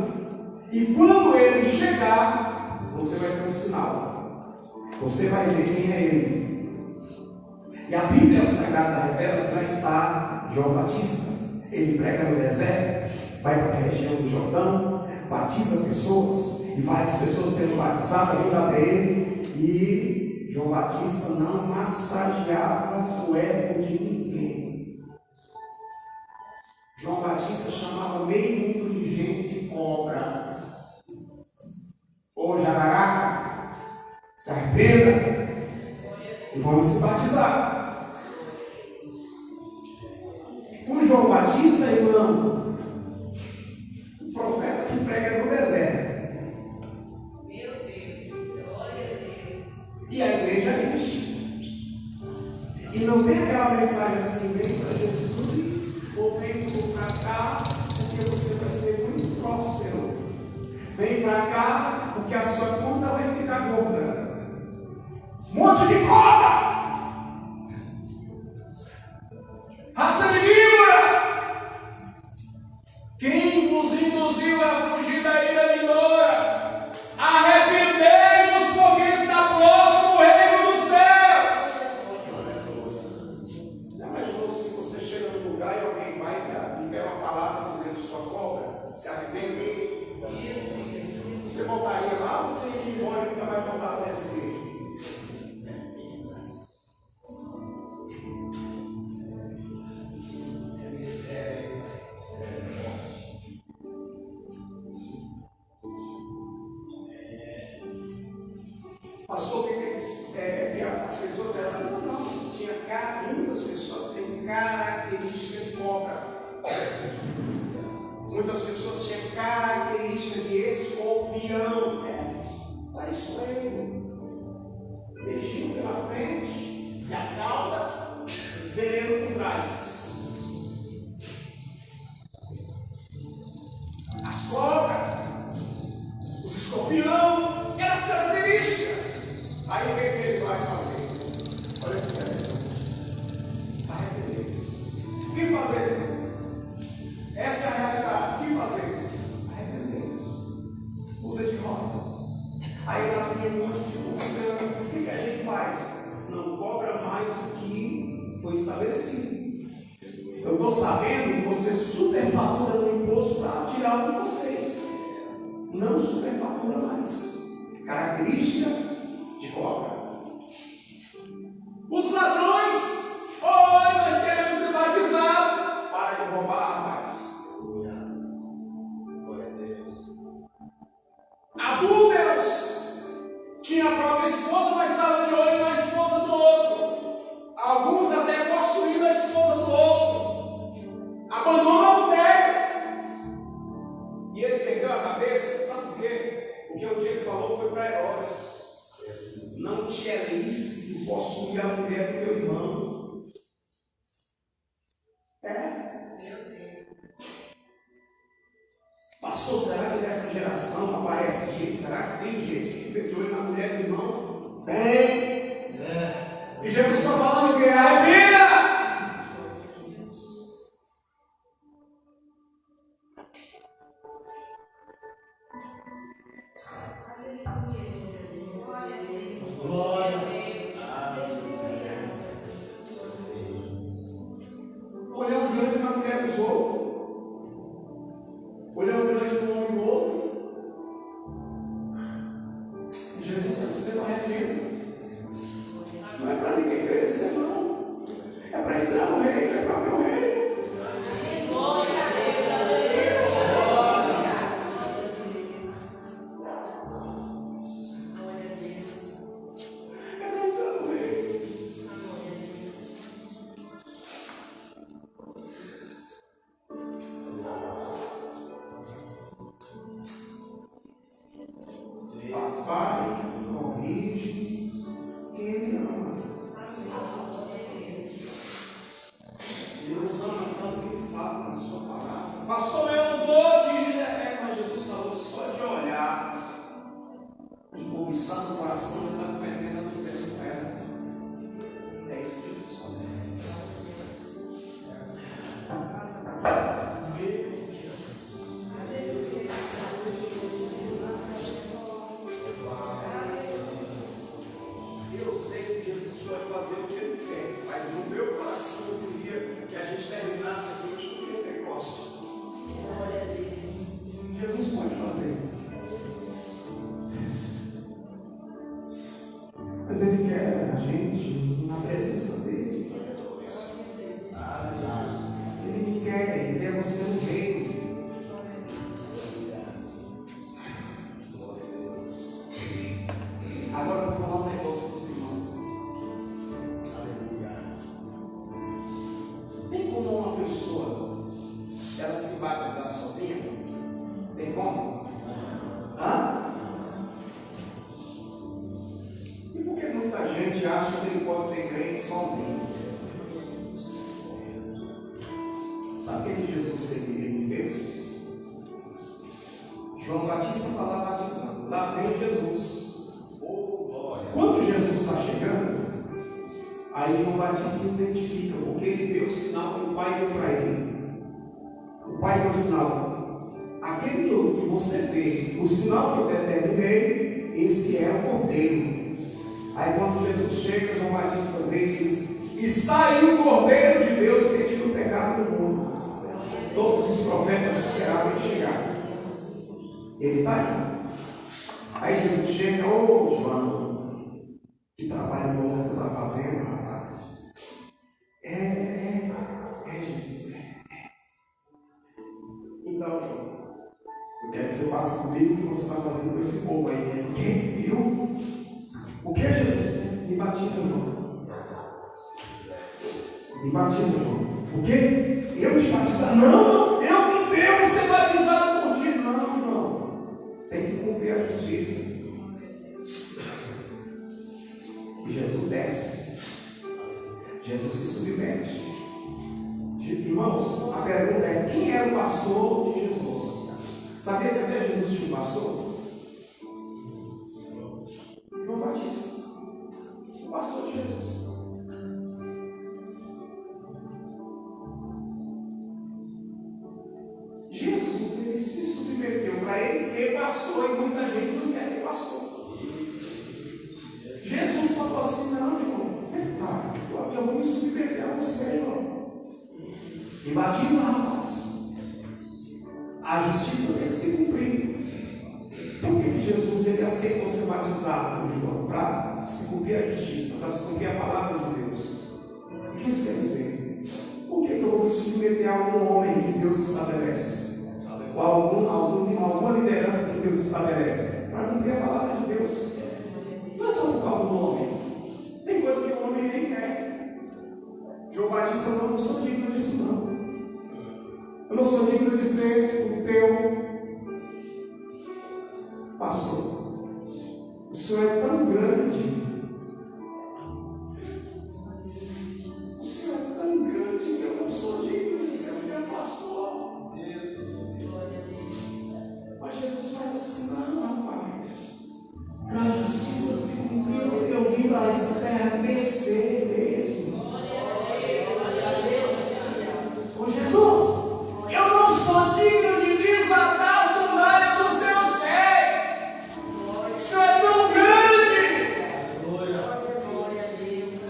Speaker 3: e quando ele chegar, você vai ter um sinal. Você vai ver quem é ele. E a Bíblia Sagrada revela que lá está João Batista. Ele prega no deserto, vai para a região do Jordão, batiza pessoas, e várias pessoas sendo batizadas vindo até ele. E João Batista não massageava o ego de ninguém. João Batista chamava meio mundo de gente de cobra, ou jararaca, se arrependa e vamos se batizar. O João Batista, irmão, o profeta que prega no deserto. Meu Deus, glória a Deus. E a igreja enche. E não tem aquela mensagem assim: vem para Jesus, ou vem para cá, porque você vai ser muito próspero. Vem para cá, porque a sua conta vai ficar gorda. Um monte de cobra! Raça de víbora! Quem vos induziu a fugir da ira vindoura? Arrependei-vos, porque está próximo o reino dos céus. Já imaginou se você chega num lugar e alguém vai e libera uma palavra dizendo: sua cobra, se arrepende? Você voltaria lá ou você iria embora e nunca vai voltar para essa igreja? Passou que as pessoas eram, não, tinha muitas pessoas têm característica de cobra. Muitas pessoas tinham característica de escorpião. Está isso aí. Beijinho pela frente e a cauda, veneno por trás. As cobras, os escorpião, essa característica. Aí o que ele vai fazer? Olha que interessante. Arrependei-vos. O que fazer? Essa é a realidade. O que fazer? Arrependei-vos. Muda de rota. Aí ela vinha um monte de coisa. O que a gente faz? Não cobra mais o que foi estabelecido. Eu estou sabendo que você superfatura no imposto para tirar o de vocês. Não superfatura mais. Característica de cobra. Os ladrões, oi, nós queremos ser batizados. Para de roubar, rapaz. Glória a Deus. Adúlteros, tinha a própria esposa, mas estava de olho na esposa do outro. Alguns até possuíram a esposa do outro. Abandona a mulher. E ele perdeu a cabeça, sabe por quê? Porque o dia que falou foi para Herodes: não te é lícito possuir a mulher do teu irmão. Passou, será que nessa geração aparece gente? Será que tem gente que fica de olho na mulher do irmão? Tem. E Jesus está falando que é arrependa. Olhando grande na mulher dos outros, olhando grande no homem do outro. E Jesus disse: você não arrepende. cobiçar no coração, ele está perdendo no tempo. É Espírito Santo. Eu sei que Jesus pode fazer o que ele quer, mas no meu coração eu queria que a gente terminasse aqui hoje com o Pentecostes. Jesus pode fazer. Mas ele quer a gente na presença dele. Ele quer você no reino. Agora eu vou falar um negócio para os irmãos. Tem como uma pessoa ela se batizar sozinha? Tem como? Hã? E por que muita gente acha que ele pode ser crente sozinho? Sabe o que Jesus ele fez? João Batista está lá batizando. Lá vem Jesus. Quando Jesus está chegando, aí João Batista se identifica, porque ele vê o sinal que o Pai deu para ele. O Pai deu o sinal. Aquele que você vê, o sinal que eu determinei, esse é o Cordeiro. Aí quando Jesus chega, João Batista vê e diz: está aí o Cordeiro de Deus que tira o pecado do mundo. Todos os profetas esperavam ele chegar. Ele está aí. Aí Jesus chega: ô João, que trabalho bom que tu está fazendo, rapaz. Jesus, Então, João, eu quero que você faça comigo o que você está fazendo com esse povo aí. O quê? Eu? O que, Jesus? Me batiza, João. Me batiza, João. O quê? Eu te batizar? Não, eu não devo ser batizado por ti. Não, João. Tem que cumprir a justiça. E Jesus desce. Jesus se submete. Irmãos, a pergunta é: quem era o pastor de Jesus? Sabia que até Jesus tinha um pastor? João Batista, o pastor de Jesus. Jesus, ele se submeteu para eles ter pastor, e muita gente não quer ter pastor. Jesus falou assim: não, João, eu vou me submeter a você, João. Me batiza, rapaz. A justiça tem que ser cumprida. Por que Jesus ele aceitou ser batizado, João? Para se cumprir a justiça, para se cumprir a palavra de Deus. O que isso quer dizer? Por que eu vou me submeter a algum homem que Deus estabelece? Ou alguma liderança que Deus estabelece? Para cumprir a palavra de Deus. Não é só por causa do homem. Tem coisa que o homem nem quer. João Batista, eu não sou digno disso, não. Eu não sou digno de ser o teu pastor. O Senhor é tão grande. O Senhor é tão grande que eu não sou digno de ser o teu pastor. Mas Jesus faz assim: não, rapaz. Para a justiça se cumprir, eu vim para essa terra descer mesmo. Com Jesus. Eu não sou digno de desatar a sandália dos seus pés. Isso é tão grande.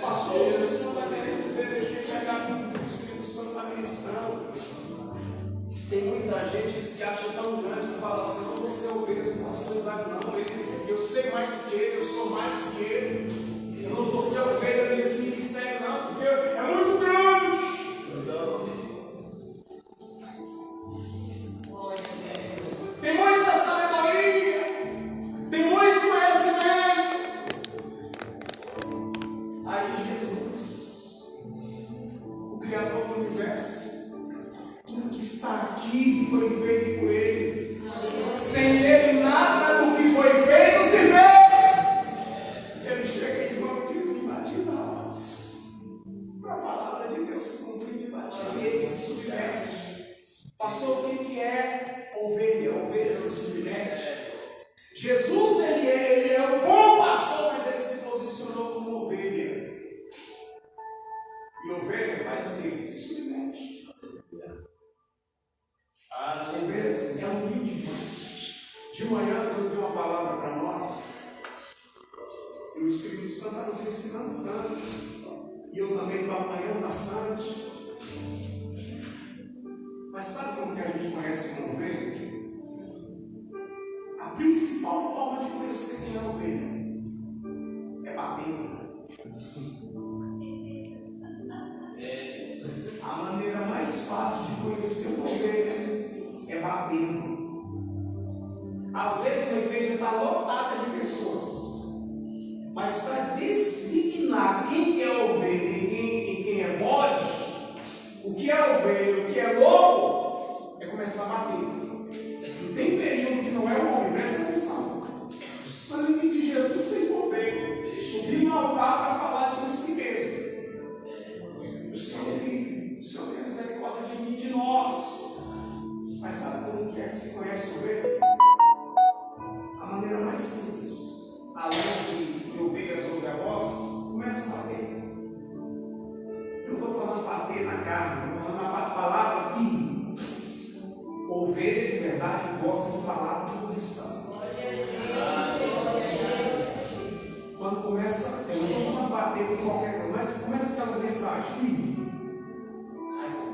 Speaker 3: Pastor, o Senhor vai querer dizer: deixa eu pegar o Espírito Santo está ministrando. Tem muita gente que se acha tão grande que fala assim: eu não vou ser ovelha do pastor Isaac, não. Eu sei mais que ele, eu sou mais que ele. Eu não vou ser ovelha desse ministério, não, porque é muito grande. Não. Tem muita sabedoria, tem muito conhecimento. Aí Jesus, o Criador do universo, tudo que está aqui foi feito por Ele. Sem Ele nada do que foi feito se fez. Ele chega em João e diz: me batiza, rapaz. Para a palavra de Deus se cumprir, me batiza. E ele se submete. Passou o que é ovelha? A ovelha se submete. Jesus, ele é o De manhã Deus deu uma palavra para nós, e o Espírito Santo está nos ensinando tanto, e eu também estou apanhando bastante. Mas sabe como que a gente conhece uma ovelha? A principal forma de conhecer quem é ovelha é batendo. A maneira mais fácil de conhecer uma ovelha é batendo. Às vezes a igreja está lotada de pessoas, mas para designar quem é ovelha e quem é bode, o que é ovelha e o que é lobo, é começar a bater. E tem período que não é homem, presta atenção. O sangue de Jesus sem poder subiu no altar para falar de si mesmo. O Senhor tem misericórdia de mim e de nós. Mas sabe como que é que se conhece ovelha? A maneira mais simples, além de ovelhas ouvir a voz, começa a bater. Eu não estou falando bater na carne, estou falando a palavra firme. Ovelha de verdade gosta de palavra de correção. Quando começa, eu não estou falando bater com qualquer coisa, mas começa aquelas mensagens firmes.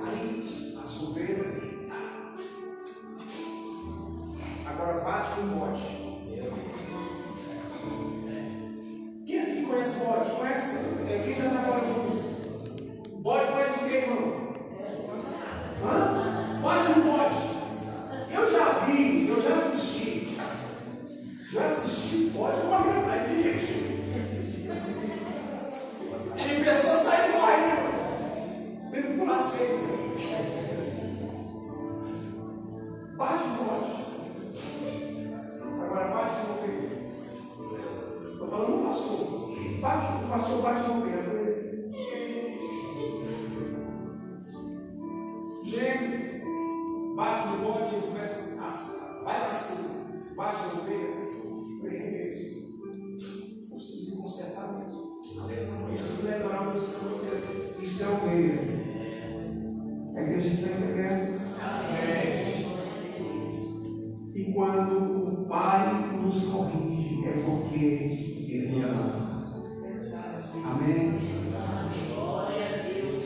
Speaker 3: Aí as ovelhas. Agora bate com bote. Quem aqui conhece bode? Conhece? Quem já trabalha com isso? Bode faz o quê, irmão? Hã? Bate no bode. Eu já vi, eu já assisti. Já assisti bode correndo atrás de gente. Tem pessoas saindo correndo. Dentro do nascer. Bate no bode. Agora bate no ovelha. Estou falando do pastor. O pastor bate no ovelha. Gêmeo, bate no bode e ele começa a vai para cima. Bate no ovelha. Eu preciso me consertar mesmo. Eu preciso lembrar o meu Senhor Deus. Isso é ovelha. A igreja sempre quer. E quando o Pai nos corrige, é porque Ele ama. Amém? Glória a Deus.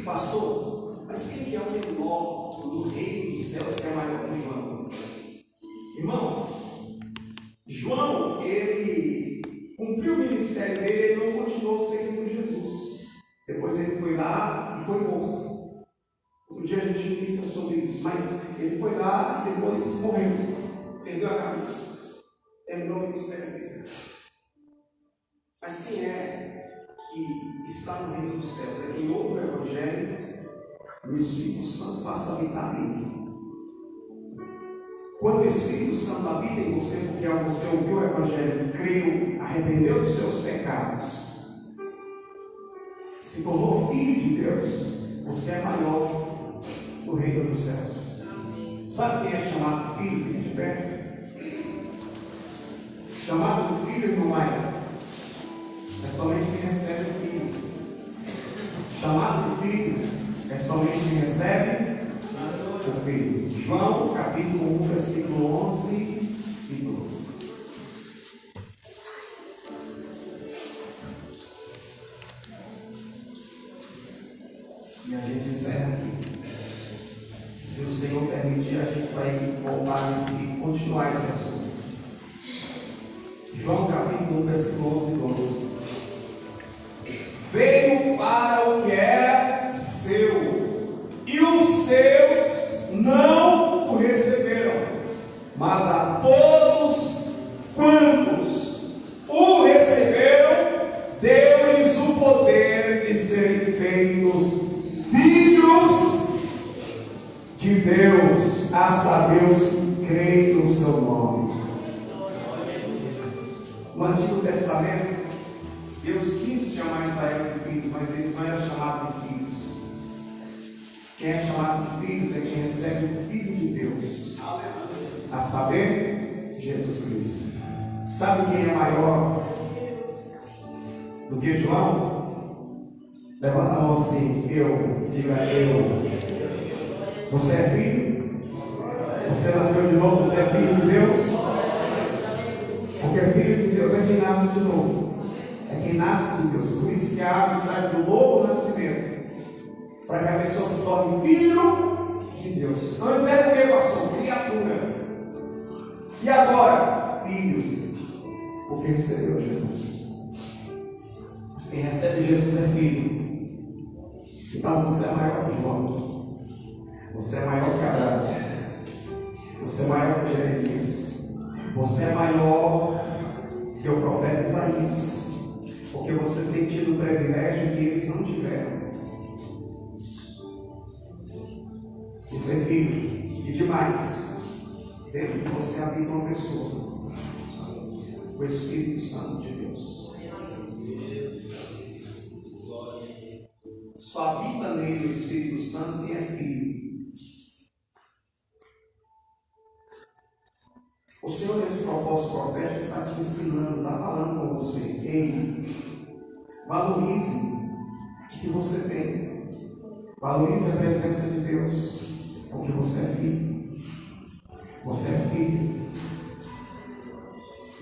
Speaker 3: Pastor, mas quem que é o menor do reino dos céus que é maior que João? Irmão, João, ele cumpriu o ministério dele, ele não continuou seguindo Jesus. Depois ele foi lá e foi morto. Um dia a gente inicia sobre isso, mas ele foi lá e depois morreu, perdeu a cabeça, terminou o ministério dele. Mas quem é que está no reino dos céus? É quem ouve o Evangelho, o Espírito Santo passa a habitar nele. Quando o Espírito Santo habita em você, porque ao você ouviu o Evangelho, creu, arrependeu dos seus pecados, se tornou filho de Deus, você é maior do reino dos céus. Sabe quem é chamado filho? Fique de pé. Chamado do filho não é somente quem recebe o filho. Chamado do filho é somente quem recebe o filho. João capítulo 1, versículo 11 e 12. E a gente encerra aqui. Se o Senhor permitir, a gente vai voltar e continuar esse assunto. João capítulo 1, versículo 11 e 12. Veio para o que era seu, e os seus não o receberam, mas a todos quantos o receberam, deu-lhes o poder de serem feitos filhos de Deus, a saber os que creem no seu nome. No Antigo Testamento, Deus quis chamar Israel de filhos, mas eles não eram chamados de filhos. Quem é chamado de filhos é quem recebe o Filho de Deus, a saber, Jesus Cristo. Sabe quem é maior do que João? Levanta a mão assim, eu, diga eu. Você é filho? Você nasceu de novo, você é filho de Deus? Porque filho de Deus é quem nasce de novo. É quem nasce de Deus. Por isso que a ave sai do novo nascimento. Para que a pessoa se torne filho de Deus. Então dizendo o que, pastor? Criatura. E agora? Filho. Porque recebeu Jesus. Quem recebe Jesus é filho. Então você é maior que João. Você é maior que Adão. Você é maior que Jeremias. Você é maior que o profeta Isaías. Porque você tem tido o privilégio que eles não tiveram. De ser filho. E demais. Dentro de você habita uma pessoa. O Espírito Santo de Deus. Só habita nele o Espírito Santo quem é filho. O Senhor, nesse propósito profético, está te ensinando, está falando com você. Ei, valorize o que você tem. Valorize a presença de Deus. Porque você é filho. Você é filho.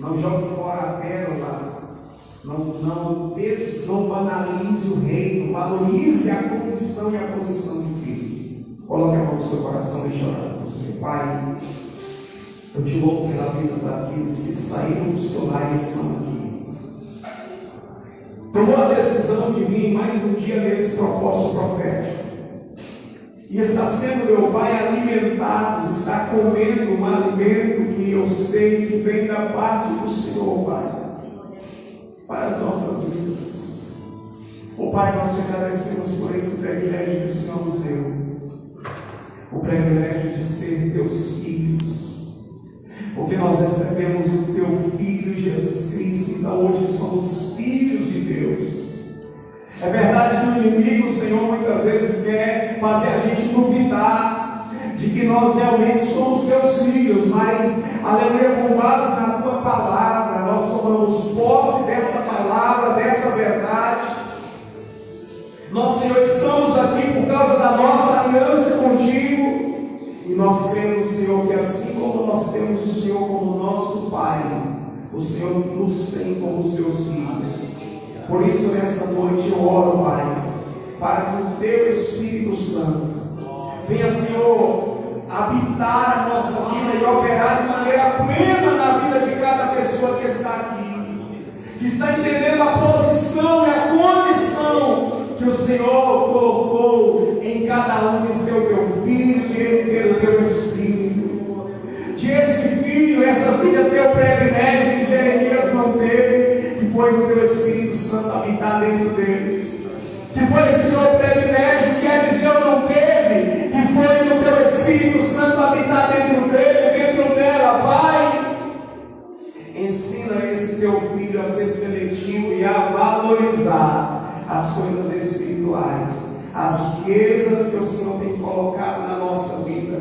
Speaker 3: Não jogue fora a pérola. Não banalize o reino. Valorize a condição e a posição de filho. Coloque a mão no seu coração e deixe orar por você. Pai, eu te louvo pela vida daqueles que saíram do seu lar e estão aqui. Tomou a decisão de vir mais um dia nesse propósito profético. E está sendo, meu Pai, alimentados, está comendo um alimento que eu sei que vem da parte do Senhor, Pai, para as nossas vidas. Oh Pai, nós te agradecemos por esse privilégio que o Senhor nos deu, o privilégio de ser teus filhos, porque nós recebemos o teu Filho Jesus Cristo, então hoje somos filhos de Deus. É verdade que o inimigo, Senhor, muitas vezes quer fazer a gente duvidar de que nós realmente somos teus filhos, mas, aleluia, com base na tua palavra, nós tomamos posse dessa palavra, dessa verdade. Nós, Senhor, estamos aqui por causa da nossa aliança contigo, e nós cremos, Senhor, que assim como nós temos o Senhor como nosso Pai, o Senhor nos tem como seus filhos. Por isso, nessa noite eu oro, Pai, para que o teu Espírito Santo venha, Senhor, habitar a nossa vida e operar de maneira plena na vida de cada pessoa que está aqui, que está entendendo a posição e a condição que o Senhor colocou em cada um de ser teu filho, pelo teu Espírito. De esse filho, essa filha teu privilégio que Jeremias não teve, que foi o teu Espírito Santo habitar dentro deles, que foi, Senhor, o privilégio que Eliseu não teve, que foi o teu Espírito Santo habitar dentro dele, dentro dela. Pai, ensina esse teu filho a ser seletivo e a valorizar as coisas espirituais, as riquezas que o Senhor tem colocado na nossa vida.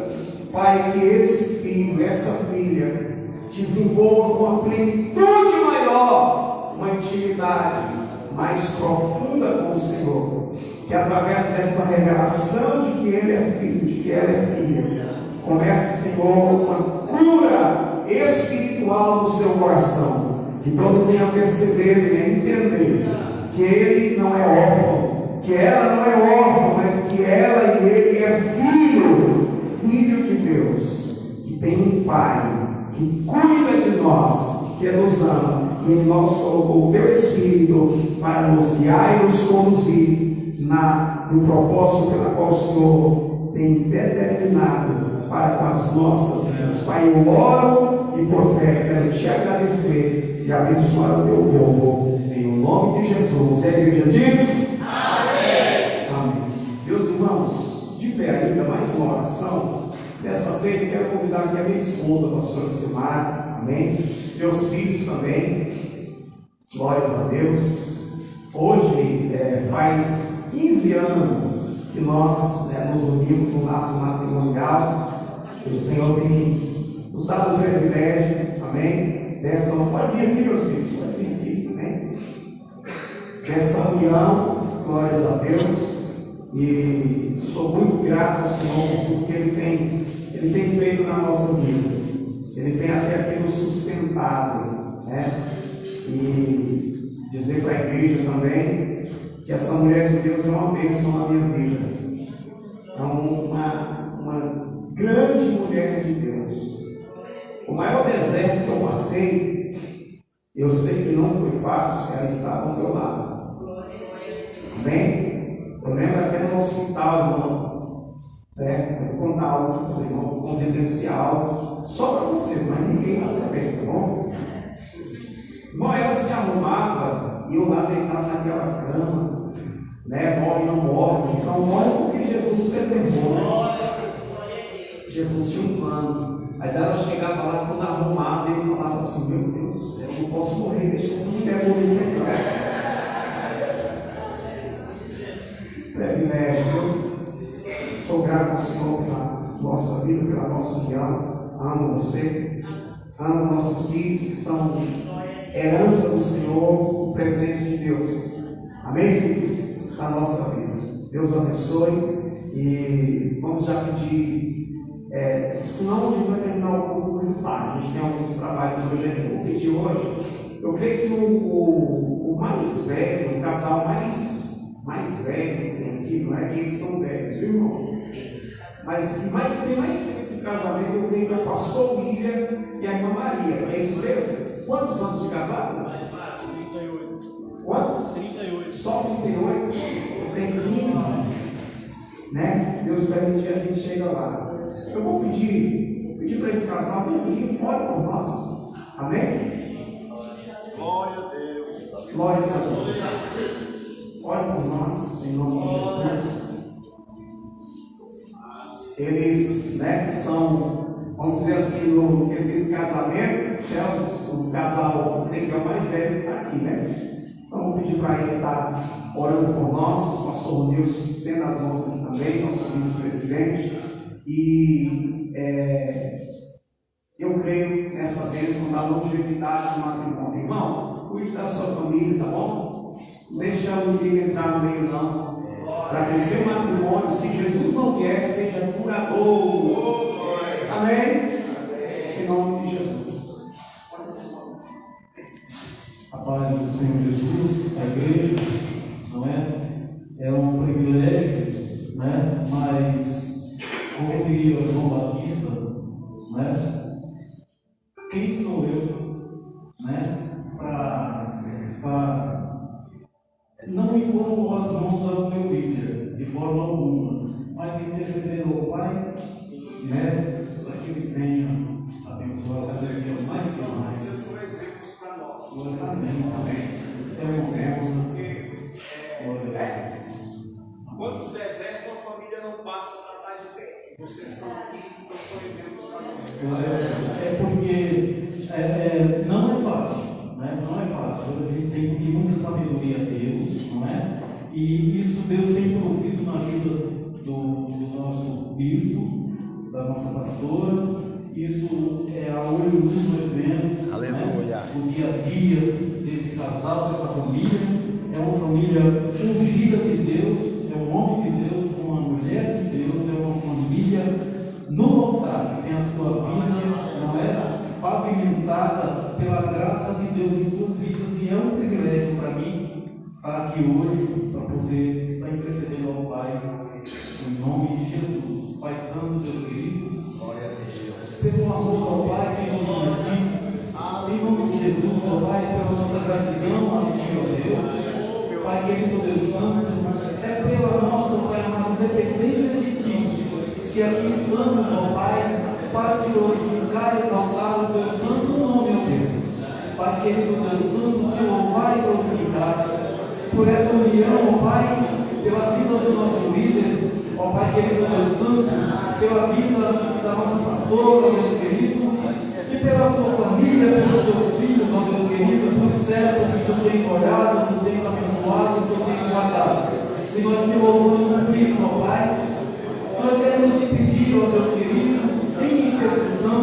Speaker 3: Pai, que esse filho, essa filha, desenvolva com a plenitude maior, uma intimidade mais profunda com o Senhor, que através dessa revelação de que ele é filho, de que ela é filha, comece, Senhor, uma cura espiritual no seu coração, que todos venham perceber e entender que ele não é órfão, que ela não é órfã, mas que ela e ele é filho, filho de Deus, que tem um Pai que cuida de nós, que nos ama, e em nós colocou o teu Espírito para nos guiar e nos conduzir no propósito pelo qual o Senhor tem determinado para com as nossas vidas. Pai, eu oro e por fé quero te agradecer e abençoar o teu povo, em nome de Jesus. E a igreja diz: amém. Amém. Meus irmãos, de pé ainda mais uma oração. Dessa feita quero convidar aqui a minha esposa, a pastora Silmar, amém? Meus filhos também, glórias a Deus. Hoje faz 15 anos que nós nos unimos no laço matrimonial. O Senhor tem nos dado o privilégio, amém? Pode vir aqui, meus filhos, pode vir aqui, amém? Dessa união, glórias a Deus. E sou muito grato ao Senhor porque Ele Ele tem feito na nossa vida. Ele tem até aqui nos sustentado, né? E dizer para a igreja também que essa mulher de Deus é uma bênção na minha vida. É uma grande mulher de Deus. O maior deserto que eu passei, eu sei que não foi fácil, ela estava ao meu lado. Amém? Eu lembro até no hospital, irmão. Vou contar algo para vocês, irmão, confidencial, só para vocês, mas ninguém vai saber, tá bom? Irmão, ela se arrumava e eu lá deitado naquela cama, né? Morre não morre, então morre porque Jesus preservou, né? Jesus tinha um plano. Mas ela chegava lá quando arrumava e eu falava assim: meu Deus do céu, eu não posso morrer, deixa essa mulher morrer. Privilégio. Sou grato ao Senhor pela nossa vida, pela nossa união. Amo você, amo nossos filhos que são herança do Senhor, presente de Deus. Amém, filhos? Na nossa vida. Deus abençoe. E vamos já pedir. Senão a gente vai terminar o culto muito tarde. A gente tem alguns trabalhos hoje ainda. Vou pedir hoje. Eu creio que o mais velho, o casal mais velho que tem aqui, não é que eles são velhos, viu, irmão? Mas tem mais tempo de casamento, eu creio que é o pastor William e a irmã Maria. É isso mesmo? Quantos anos de casado?
Speaker 4: 38.
Speaker 3: Quanto?
Speaker 4: 38.
Speaker 3: Só 38? Tem 15. Né? Deus permitir, a gente chega lá. Eu vou pedir para esse casal vir, ore por nós. Amém?
Speaker 4: Glória a Deus.
Speaker 3: Glória a Deus. Ore por nós, em nome de Jesus. Eles, né, que são, vamos dizer assim, no quesito casamento, o casal que é o mais velho que está aqui, né? Então, vou pedir para ele estar orando por nós. Pastor Deus, estenda as mãos aqui também, nosso vice-presidente. E eu creio nessa bênção da longevidade do matrimônio. Irmão, cuide da sua família, tá bom? Não deixa ninguém entrar no meio, não. Para que o seu matrimônio, se Jesus não vier, seja duradouro. Amém? Em nome de Jesus.
Speaker 5: A paz do Senhor Jesus, a igreja, não é? É um privilégio, né? Mas, como diria João Batista, né? Quem sou eu, né? Para estar, não impondo as mãos ao meu líder, de forma alguma, mas intercedendo ao Pai, né? Para que Ele venha abençoar a vida mais e mais.
Speaker 3: Vocês são exemplos para nós.
Speaker 5: Amém. Isso é um exemplo.
Speaker 3: Quantos desertos a família não passa na tarde bem? Vocês estão aqui, então são exemplos para nós.
Speaker 5: É porque não é fácil, né? Não é fácil. A gente tem que pedir muita sabedoria a Deus, não é? E isso Deus tem provido na vida do nosso bispo, da nossa pastora. Isso é a olho nu nós vemos, né? O dia a dia desse casal, dessa família. É uma família ungida de Deus, é um homem de Deus, uma mulher de Deus, é uma família no altar, que tem a sua vida, não é? Pavimentada pela graça de Deus em suas vidas, e é um privilégio para mim estar aqui hoje, para poder estar intercedendo ao Pai, em nome de Jesus. Pai Santo, Deus querido, glória a Deus. Seja um amor ao Pai, em nome de ti, em nome de Jesus, ó Pai, pela nossa gratidão a ti, ó Deus. Pai querido, Deus Santo, é pela nossa, Pai amado, dependência de ti, que aqui estamos, ó Pai, para te glorificar e exaltar o teu santo nome, ó Deus. Pai querido, Deus Santo, te louvar e glorificar por essa união, ó Pai, pela vida do nosso líder, ó Pai querido, Deus Santo, pela vida da nossa pastora, Deus querido, e pela sua família, pelos seus filhos, ó Deus querido, por certo que tu tens olhado, tu tens abençoado, tu tens guardado. E nós te louvamos por isso, ó Pai. Nós queremos te pedir, ó Deus querido, em intercessão,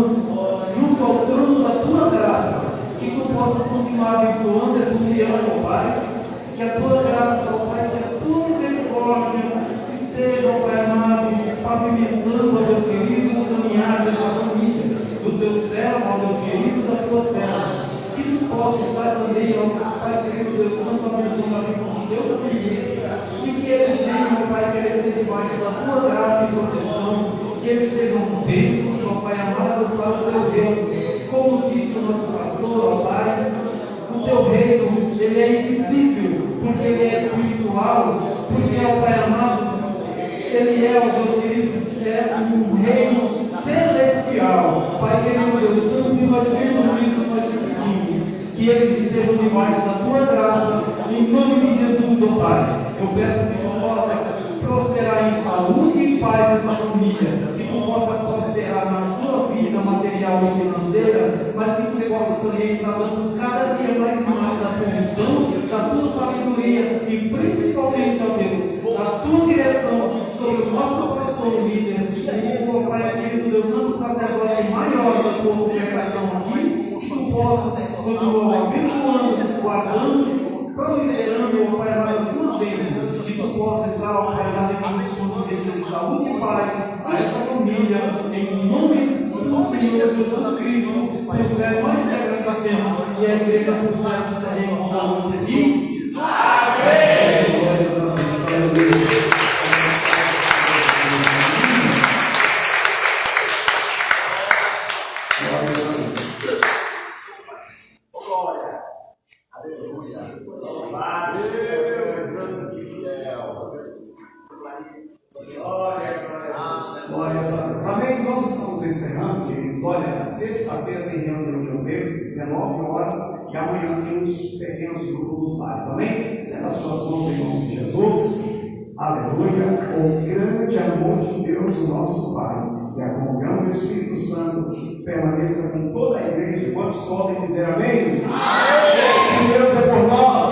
Speaker 5: junto ao trono da tua graça, que tu possas continuar abençoando essa união, ó Pai. Que a tua graça, ó Pai, que a tua misericórdia esteja, ó Pai amado, pavimentando, ó Deus querido, o caminhar abençoe a vida do seu filho, e que eles venham, ó Pai, querer ser debaixo da tua graça e proteção, que eles sejam bênçãos, ó Pai amado, para o teu reino. Como disse o nosso pastor, ó Pai, o teu reino, ele é invisível, porque ele é espiritual, porque, ó Pai amado, ele é, ó Deus querido, é um reino celestial. Pai querido Deus Santo, e nós pedimos isso, nós te pedimos, que eles estejam debaixo da tua graça, em nome de Jesus, ó Pai. Eu peço que tu possa prosperar em saúde e paz essa família, que tu possa prosperar na sua vida material e financeira, mas que você possa também estar dando cada dia mais e mais da tua unção, da tua sabedoria e principalmente, ó Deus, da tua direção sobre o nosso pastor líder, o Pai querido Deus Santo, sacerdote maior da tua congregação aqui, que tu possa continuar abençoando, guardando, prosperando, ó Pai, nas tuas bênçãos, que tu possa estar, ó Pai, em condição de saúde e paz a essa família, em nome do Senhor Jesus Cristo, pelo nós te agradecemos, e a igreja do Santo também, como você diz, amém! Glória a Deus.
Speaker 3: Amém? Nós estamos encerrando, queridos. Olha, sexta-feira tem reunião de Deus, 19 horas, e amanhã tem os pequenos grupos dos lares. Amém? Estenda as suas mãos em nome de Jesus. Aleluia. O grande amor de Deus, o nosso Pai, e a comunhão do Espírito Santo permaneça com toda a igreja. Quantos podem dizer amém? Amém! Se Deus é por nós,